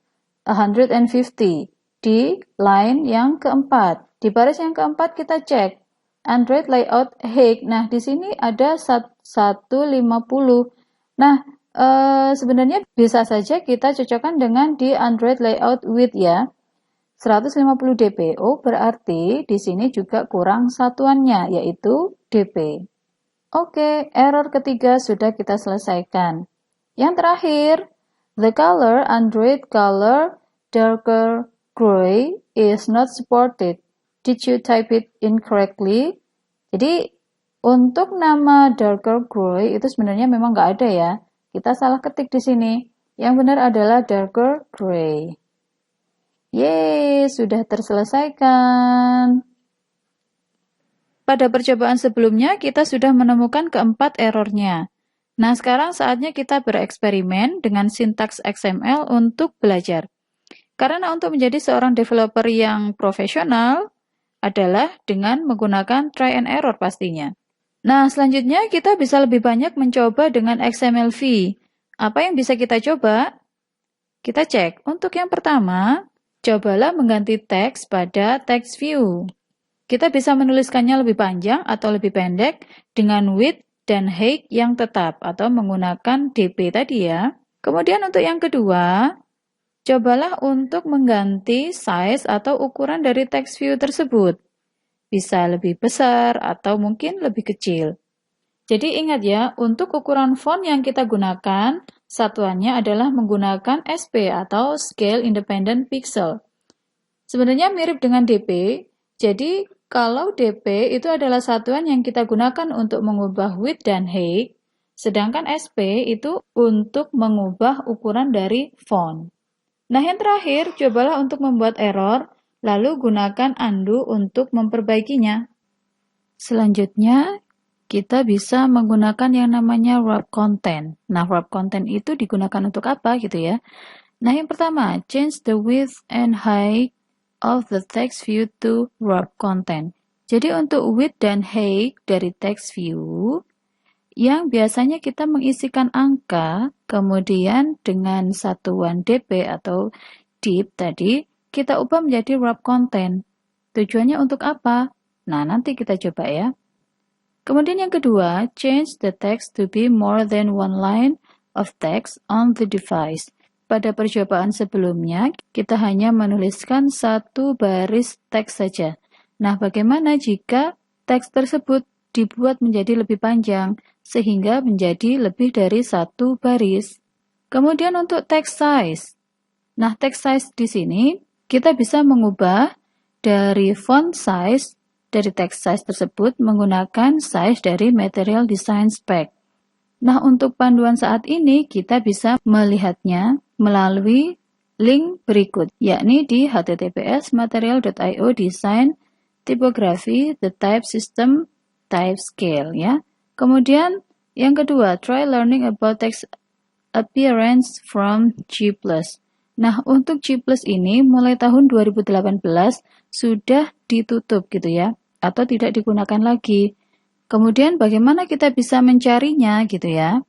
150 di line yang keempat. Di baris yang keempat kita cek Android layout height. Nah, di sini ada 150. Nah, sebenarnya bisa saja kita cocokkan dengan di Android layout width ya. 150 dpo berarti di sini juga kurang satuannya yaitu dp. Oke, error ketiga sudah kita selesaikan. Yang terakhir, the color Android color darker gray is not supported. Did you type it incorrectly? Jadi untuk nama darker gray itu sebenarnya memang nggak ada ya. Kita salah ketik di sini. Yang benar adalah darker gray. Yeay, sudah terselesaikan. Pada percobaan sebelumnya, kita sudah menemukan keempat errornya. Nah, sekarang saatnya kita bereksperimen dengan sintaks XML untuk belajar. Karena untuk menjadi seorang developer yang profesional adalah dengan menggunakan try and error pastinya. Nah, selanjutnya kita bisa lebih banyak mencoba dengan XMLV. Apa yang bisa kita coba? Kita cek. Untuk yang pertama, cobalah mengganti teks pada text view. Kita bisa menuliskannya lebih panjang atau lebih pendek dengan width dan height yang tetap atau menggunakan DP tadi ya. Kemudian untuk yang kedua, cobalah untuk mengganti size atau ukuran dari text view tersebut. Bisa lebih besar atau mungkin lebih kecil. Jadi ingat ya, untuk ukuran font yang kita gunakan, satuannya adalah menggunakan SP atau Scale Independent Pixel. Sebenarnya mirip dengan DP, jadi kalau DP itu adalah satuan yang kita gunakan untuk mengubah width dan height, Sedangkan SP itu untuk mengubah ukuran dari font. Nah, yang terakhir, cobalah untuk membuat error, lalu gunakan undo untuk memperbaikinya. Selanjutnya, kita bisa menggunakan yang namanya wrap content. Nah, wrap content itu digunakan untuk apa gitu ya? Nah, yang pertama, change the width and height of the text view to wrap content. Jadi untuk width dan height dari text view, yang biasanya kita mengisikan angka, kemudian dengan satuan dp atau dip tadi, kita ubah menjadi wrap content. Tujuannya untuk apa? Nah, nanti kita coba ya. Kemudian yang kedua, change the text to be more than one line of text on the device. Pada percobaan sebelumnya, kita hanya menuliskan satu baris teks saja. Nah, bagaimana jika teks tersebut dibuat menjadi lebih panjang, sehingga menjadi lebih dari satu baris? Kemudian untuk text size. Nah, text size di sini, kita bisa mengubah dari font size dari text size tersebut menggunakan size dari Material Design Spec. Nah, untuk panduan saat ini kita bisa melihatnya melalui link berikut, yakni di https://material.io design typography the type system type scale ya. Kemudian yang kedua, try learning about text appearance from G+. Nah, untuk G+ ini mulai tahun 2018 sudah ditutup gitu ya, atau tidak digunakan lagi. Kemudian bagaimana kita bisa mencarinya gitu ya.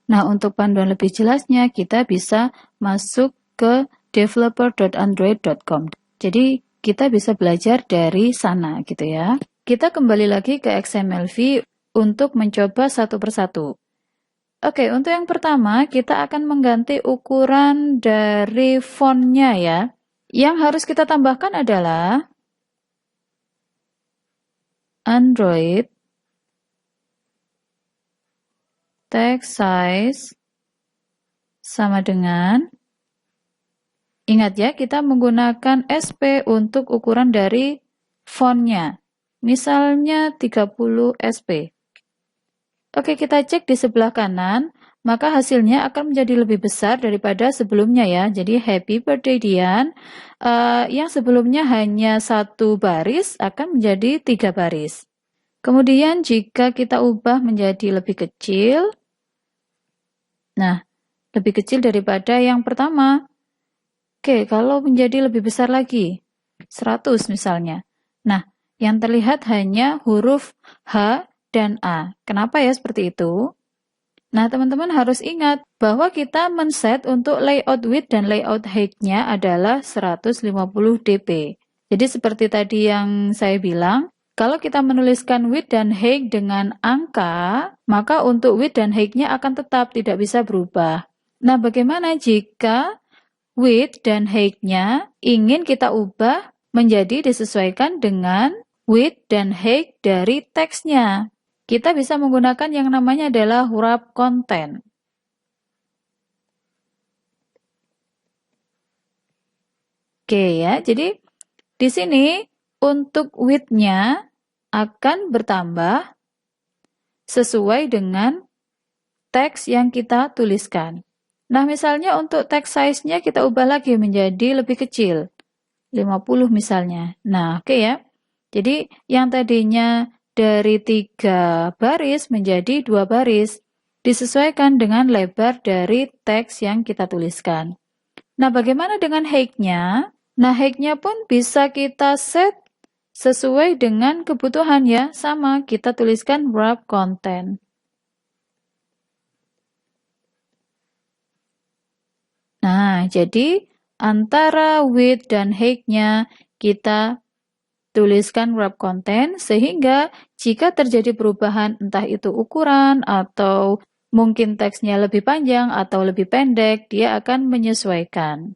Nah, untuk panduan lebih jelasnya kita bisa masuk ke developer.android.com. Jadi, kita bisa belajar dari sana gitu ya. Kita kembali lagi ke XMLV untuk mencoba satu persatu. Oke, untuk yang pertama kita akan mengganti ukuran dari fontnya ya. Yang harus kita tambahkan adalah Android text size sama dengan, ingat ya, kita menggunakan SP untuk ukuran dari fontnya. Misalnya 30 SP. Oke, kita cek di sebelah kanan, maka hasilnya akan menjadi lebih besar daripada sebelumnya ya. Jadi Happy Birthday Dian, yang sebelumnya hanya satu baris akan menjadi 3 baris. Kemudian jika kita ubah menjadi lebih kecil, nah, lebih kecil daripada yang pertama. Oke, kalau menjadi lebih besar lagi, 100 misalnya. Nah, yang terlihat hanya huruf H dan A. Kenapa ya seperti itu? Nah, teman-teman harus ingat bahwa kita men-set untuk layout width dan layout height-nya adalah 150 dp. Jadi seperti tadi yang saya bilang, kalau kita menuliskan width dan height dengan angka, maka untuk width dan height-nya akan tetap tidak bisa berubah. Nah, bagaimana jika width dan height-nya ingin kita ubah menjadi disesuaikan dengan width dan height dari teksnya? Kita bisa menggunakan yang namanya adalah wrap content. Oke ya, jadi di sini untuk width-nya akan bertambah sesuai dengan teks yang kita tuliskan. Nah, misalnya untuk text size-nya kita ubah lagi menjadi lebih kecil. 50 misalnya. Nah, oke ya. Jadi yang tadinya dari 3 baris menjadi 2 baris, disesuaikan dengan lebar dari teks yang kita tuliskan. Nah, bagaimana dengan height-nya? Nah, height-nya pun bisa kita set sesuai dengan kebutuhan ya. Sama, kita tuliskan wrap content. Nah, jadi antara width dan height-nya kita tuliskan wrap content sehingga jika terjadi perubahan entah itu ukuran atau mungkin teksnya lebih panjang atau lebih pendek, dia akan menyesuaikan.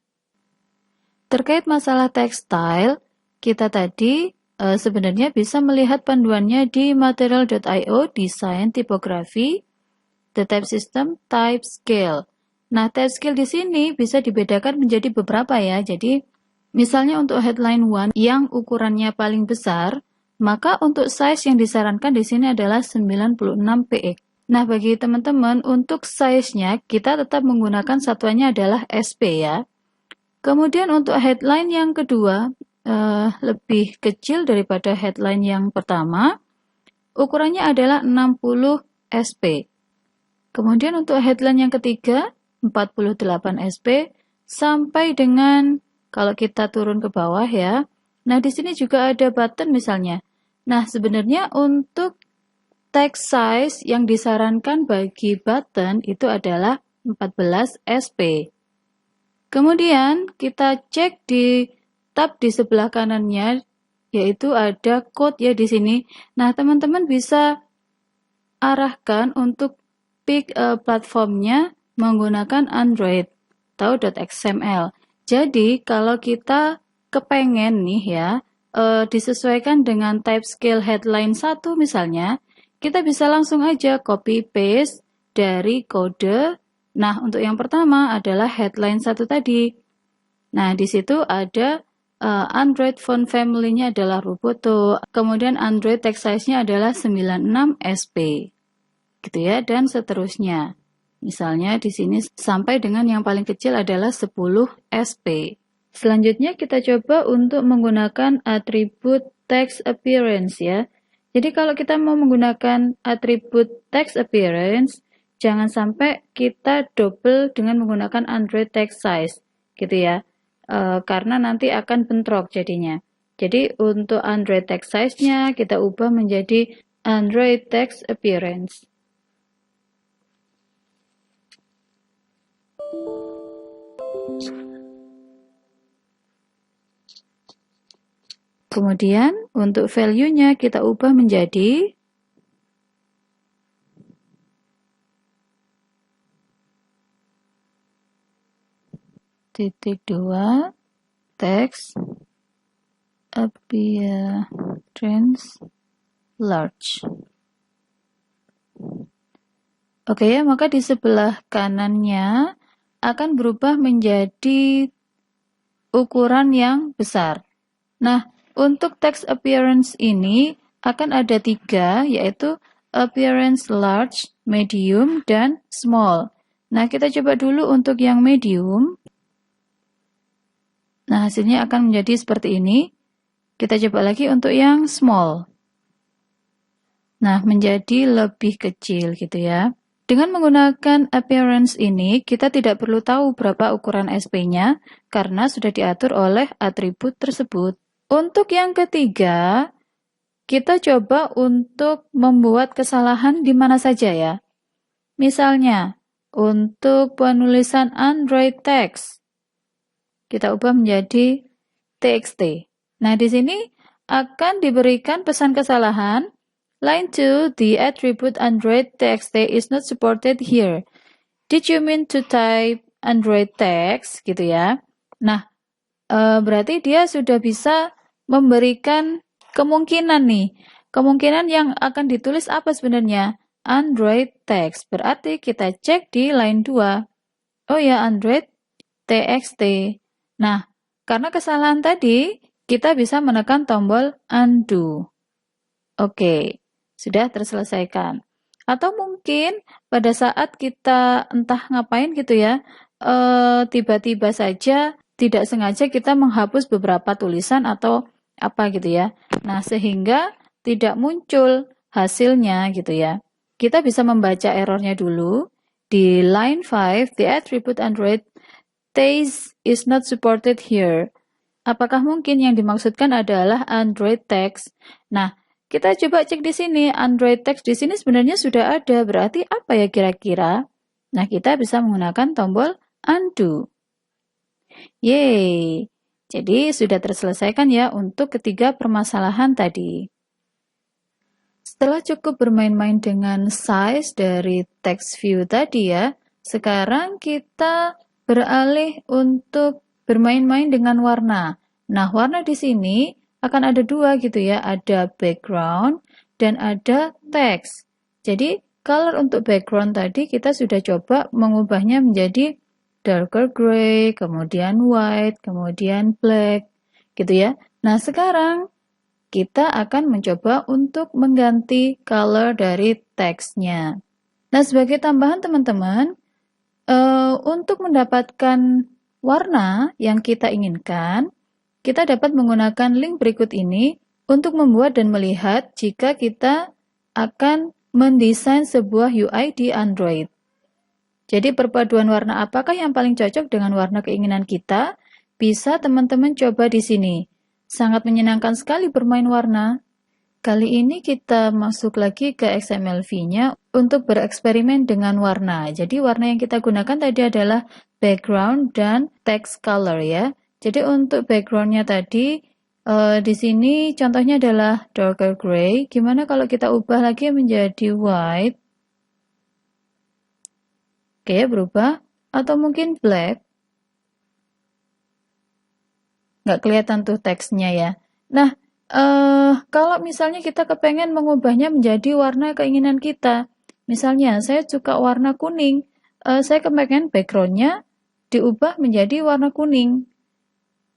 Terkait masalah text style, kita tadi sebenarnya bisa melihat panduannya di material.io design typography, the type system, type scale. Nah, type scale di sini bisa dibedakan menjadi beberapa ya. Jadi, misalnya untuk headline 1 yang ukurannya paling besar, maka untuk size yang disarankan di sini adalah 96 px. Nah, bagi teman-teman, untuk size-nya kita tetap menggunakan satuannya adalah SP ya. Kemudian untuk headline yang kedua, lebih kecil daripada headline yang pertama. Ukurannya adalah 60 SP. Kemudian untuk headline yang ketiga, 48 SP, sampai dengan kalau kita turun ke bawah ya. Nah, di sini juga ada button misalnya. Nah, sebenarnya untuk text size yang disarankan bagi button itu adalah 14 SP. Kemudian kita cek di tab di sebelah kanannya, yaitu ada code ya di sini. Nah, teman-teman bisa arahkan untuk pick platformnya menggunakan Android atau .xml. Jadi, kalau kita kepengen nih ya, disesuaikan dengan type scale headline 1 misalnya, kita bisa langsung aja copy paste dari kode. Nah, untuk yang pertama adalah headline 1 tadi. Nah, di situ ada Android font family-nya adalah Roboto, kemudian Android text size-nya adalah 96 SP. Gitu ya, dan seterusnya. Misalnya di sini sampai dengan yang paling kecil adalah 10 SP. Selanjutnya kita coba untuk menggunakan atribut text appearance ya. Jadi kalau kita mau menggunakan atribut text appearance, jangan sampai kita double dengan menggunakan Android text size, gitu ya. Karena nanti akan bentrok jadinya. Jadi untuk Android text size-nya kita ubah menjadi Android text appearance. Kemudian untuk value-nya kita ubah menjadi (2) text appearance large. Oke ya, maka di sebelah kanannya akan berubah menjadi ukuran yang besar. Nah, untuk text appearance ini akan ada 3, yaitu appearance large, medium, dan small. Nah, kita coba dulu untuk yang medium. Nah, hasilnya akan menjadi seperti ini. Kita coba lagi untuk yang small. Nah, menjadi lebih kecil gitu ya. Dengan menggunakan appearance ini, kita tidak perlu tahu berapa ukuran SP-nya karena sudah diatur oleh atribut tersebut. Untuk yang ketiga, kita coba untuk membuat kesalahan di mana saja ya. Misalnya, untuk penulisan Android text, kita ubah menjadi TXT. Nah, di sini akan diberikan pesan kesalahan. Line 2, the attribute Android TXT is not supported here. Did you mean to type Android text? Gitu ya. Nah, berarti dia sudah bisa memberikan kemungkinan nih. Kemungkinan yang akan ditulis apa sebenarnya? Android text. Berarti kita cek di line 2. Oh ya, Android TXT. Nah, karena kesalahan tadi, kita bisa menekan tombol undo. Oke, sudah terselesaikan. Atau mungkin pada saat kita entah ngapain gitu ya, tiba-tiba saja tidak sengaja kita menghapus beberapa tulisan atau apa gitu ya. Nah, sehingga tidak muncul hasilnya gitu ya. Kita bisa membaca errornya dulu. Di line 5, the attribute Android text is not supported here. Apakah mungkin yang dimaksudkan adalah Android text? Nah, kita coba cek di sini. Android text di sini sebenarnya sudah ada. Berarti apa ya kira-kira? Nah, kita bisa menggunakan tombol undo. Yeay. Jadi sudah terselesaikan ya untuk ketiga permasalahan tadi. Setelah cukup bermain-main dengan size dari text view tadi ya, sekarang kita beralih untuk bermain-main dengan warna. Nah, warna di sini akan ada 2 gitu ya, ada background dan ada text. Jadi, color untuk background tadi kita sudah coba mengubahnya menjadi darker gray, kemudian white, kemudian black, gitu ya. Nah, sekarang kita akan mencoba untuk mengganti color dari teksnya. Nah, sebagai tambahan teman-teman, untuk mendapatkan warna yang kita inginkan, kita dapat menggunakan link berikut ini untuk membuat dan melihat jika kita akan mendesain sebuah UI di Android. Jadi perpaduan warna apakah yang paling cocok dengan warna keinginan kita? Bisa teman-teman coba di sini. Sangat menyenangkan sekali bermain warna. Kali ini kita masuk lagi ke XMLV-nya untuk bereksperimen dengan warna. Jadi warna yang kita gunakan tadi adalah background dan text color ya. Jadi untuk background-nya tadi di sini contohnya adalah darker gray. Gimana kalau kita ubah lagi menjadi white? Oke, berubah. Atau mungkin black. Nggak kelihatan tuh teksnya ya. Nah, kalau misalnya kita kepengen mengubahnya menjadi warna keinginan kita. Misalnya, saya suka warna kuning. Saya kepengen background-nya diubah menjadi warna kuning.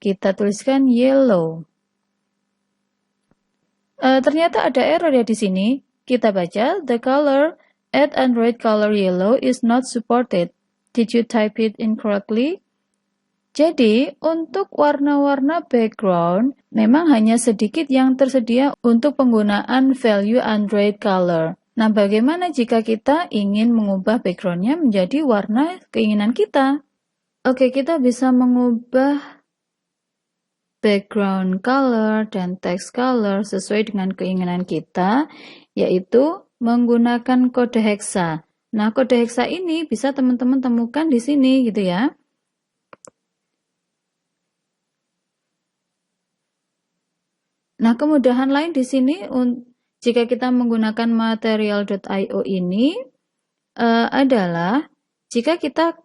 Kita tuliskan yellow. Ternyata ada error ya di sini. Kita baca, the color at Android color yellow is not supported. Did you type it incorrectly? Jadi, untuk warna-warna background, memang hanya sedikit yang tersedia untuk penggunaan value Android color. Nah, bagaimana jika kita ingin mengubah background-nya menjadi warna keinginan kita? Oke, kita bisa mengubah background color dan text color sesuai dengan keinginan kita, yaitu menggunakan kode hexa. Nah, kode hexa ini bisa teman-teman temukan di sini gitu ya. Nah, kemudahan lain di sini jika kita menggunakan material.io ini adalah jika kita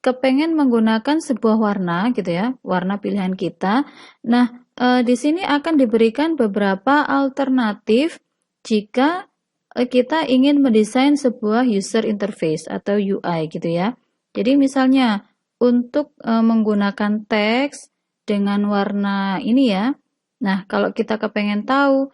kepengen menggunakan sebuah warna gitu ya, warna pilihan kita. Nah, di sini akan diberikan beberapa alternatif jika kita ingin mendesain sebuah user interface atau UI gitu ya. Jadi misalnya untuk menggunakan teks dengan warna ini ya. Nah, kalau kita kepengen tahu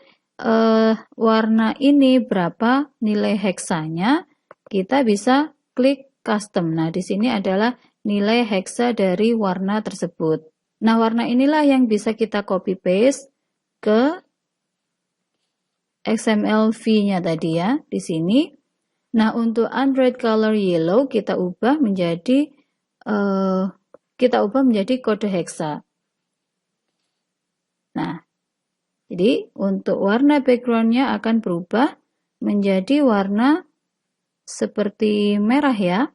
warna ini berapa nilai heksanya, kita bisa klik custom. Nah, di sini adalah nilai hexa dari warna tersebut. Nah, warna inilah yang bisa kita copy paste ke XMLV-nya tadi ya, di sini. Nah, untuk Android color yellow kita ubah menjadi kode hexa. Nah, jadi untuk warna background-nya akan berubah menjadi warna seperti merah ya.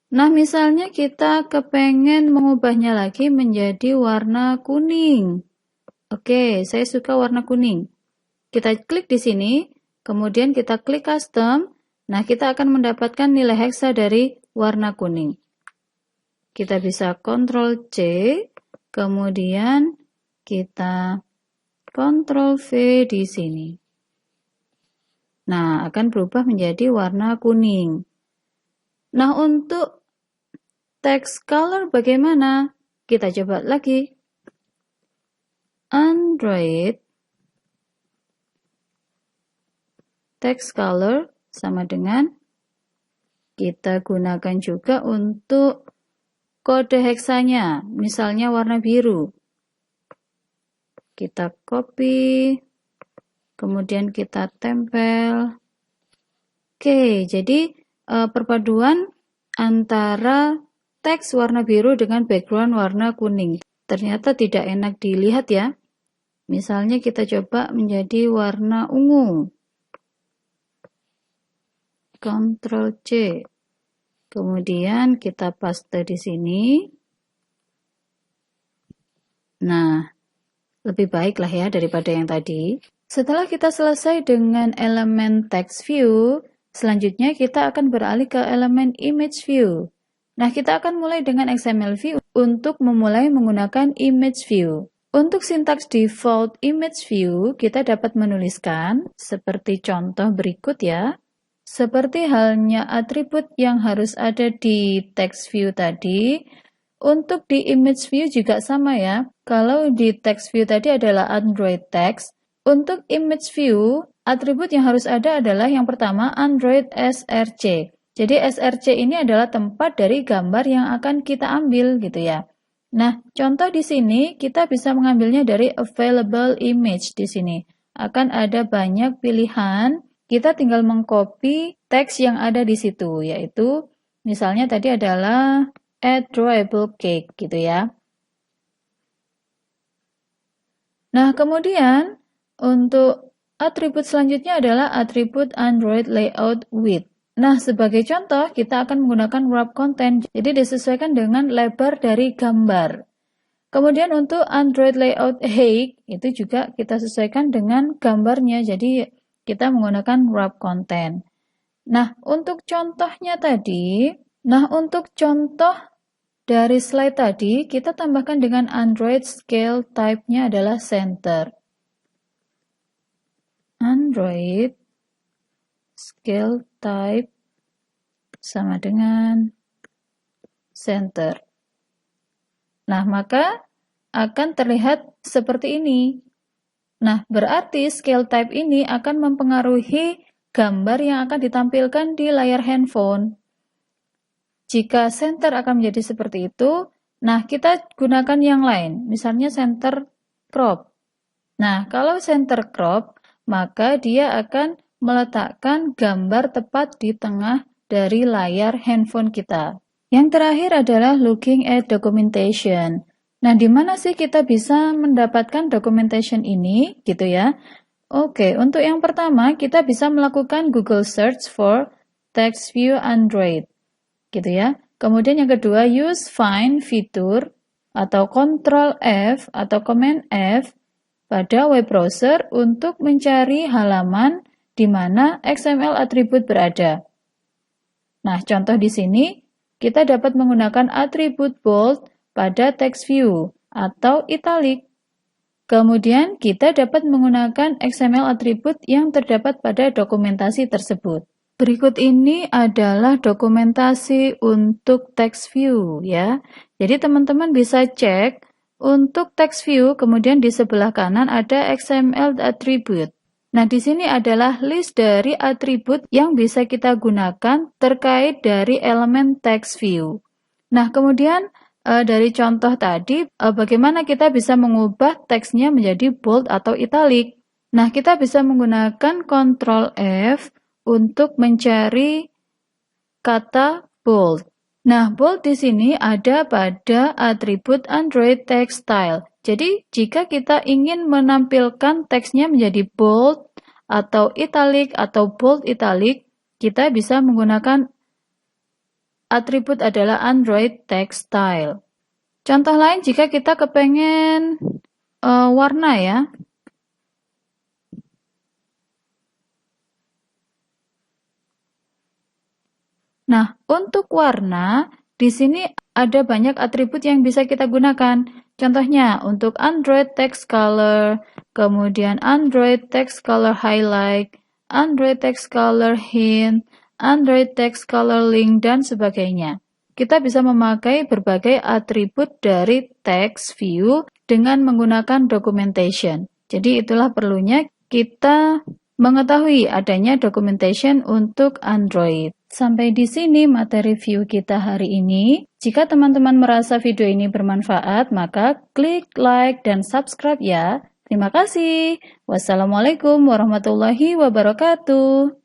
Nah, misalnya kita kepengen mengubahnya lagi menjadi warna kuning. Oke, saya suka warna kuning. Kita klik di sini, kemudian kita klik custom. Nah, kita akan mendapatkan nilai hexa dari warna kuning. Kita bisa Ctrl C, kemudian kita Ctrl V di sini. Nah, akan berubah menjadi warna kuning. Nah, untuk text color bagaimana? Kita coba lagi. Android text color sama dengan kita gunakan juga untuk kode heksanya, misalnya warna biru. Kita copy, kemudian kita tempel. Oke, jadi perpaduan antara teks warna biru dengan background warna kuning. Ternyata tidak enak dilihat ya. Misalnya kita coba menjadi warna ungu. Ctrl C. Kemudian kita paste di sini. Nah, lebih baik lah ya daripada yang tadi. Setelah kita selesai dengan elemen text view, selanjutnya kita akan beralih ke elemen image view. Nah, kita akan mulai dengan XMLV untuk memulai menggunakan image view. Untuk sintaks default image view, kita dapat menuliskan seperti contoh berikut ya. Seperti halnya atribut yang harus ada di text view tadi, untuk di image view juga sama ya. Kalau di text view tadi adalah Android text, untuk image view atribut yang harus ada adalah yang pertama Android src. Jadi src ini adalah tempat dari gambar yang akan kita ambil gitu ya. Nah, contoh di sini kita bisa mengambilnya dari available image di sini. Akan ada banyak pilihan, kita tinggal mengcopy teks yang ada di situ, yaitu misalnya tadi adalah add drawable cake gitu ya. Nah, kemudian untuk atribut selanjutnya adalah atribut Android Layout Width. Nah, sebagai contoh, kita akan menggunakan wrap content, jadi disesuaikan dengan lebar dari gambar. Kemudian untuk Android Layout Height, itu juga kita sesuaikan dengan gambarnya, jadi kita menggunakan wrap content. Nah, untuk contohnya tadi, untuk contoh dari slide tadi, kita tambahkan dengan Android Scale Type-nya adalah Center. Android Scale Type sama dengan Center. Nah, maka akan terlihat seperti ini. Nah, berarti scale type ini akan mempengaruhi gambar yang akan ditampilkan di layar handphone. Jika center akan menjadi seperti itu, nah kita gunakan yang lain, misalnya center crop. Nah, kalau center crop, maka dia akan meletakkan gambar tepat di tengah dari layar handphone kita. Yang terakhir adalah looking at documentation. Nah, di mana sih kita bisa mendapatkan documentation ini, gitu ya? Oke, untuk yang pertama, kita bisa melakukan Google Search for TextView Android, gitu ya. Kemudian yang kedua, use find fitur atau Ctrl F atau Command F pada web browser untuk mencari halaman di mana XML atribut berada. Nah, contoh di sini, kita dapat menggunakan atribut bold pada text view atau italic. Kemudian kita dapat menggunakan XML atribut yang terdapat pada dokumentasi tersebut. Berikut ini adalah dokumentasi untuk text view ya. Jadi teman-teman bisa cek untuk text view, kemudian di sebelah kanan ada XML atribut. Nah, di sini adalah list dari atribut yang bisa kita gunakan terkait dari elemen text view. Nah, kemudian dari contoh tadi, bagaimana kita bisa mengubah teksnya menjadi bold atau italic. Nah, kita bisa menggunakan Ctrl F untuk mencari kata bold. Nah, bold di sini ada pada atribut Android Text Style. Jadi, jika kita ingin menampilkan teksnya menjadi bold atau italic atau bold italic, kita bisa menggunakan atribut adalah Android Text Style. Contoh lain jika kita kepengen warna ya. Nah, untuk warna, di sini ada banyak atribut yang bisa kita gunakan. Contohnya, untuk Android Text Color, kemudian Android Text Color Highlight, Android Text Color Hint, Android Text Color Link, dan sebagainya. Kita bisa memakai berbagai atribut dari text view dengan menggunakan documentation. Jadi itulah perlunya kita mengetahui adanya documentation untuk Android. Sampai di sini materi review kita hari ini. Jika teman-teman merasa video ini bermanfaat, maka klik like dan subscribe ya. Terima kasih. Wassalamualaikum warahmatullahi wabarakatuh.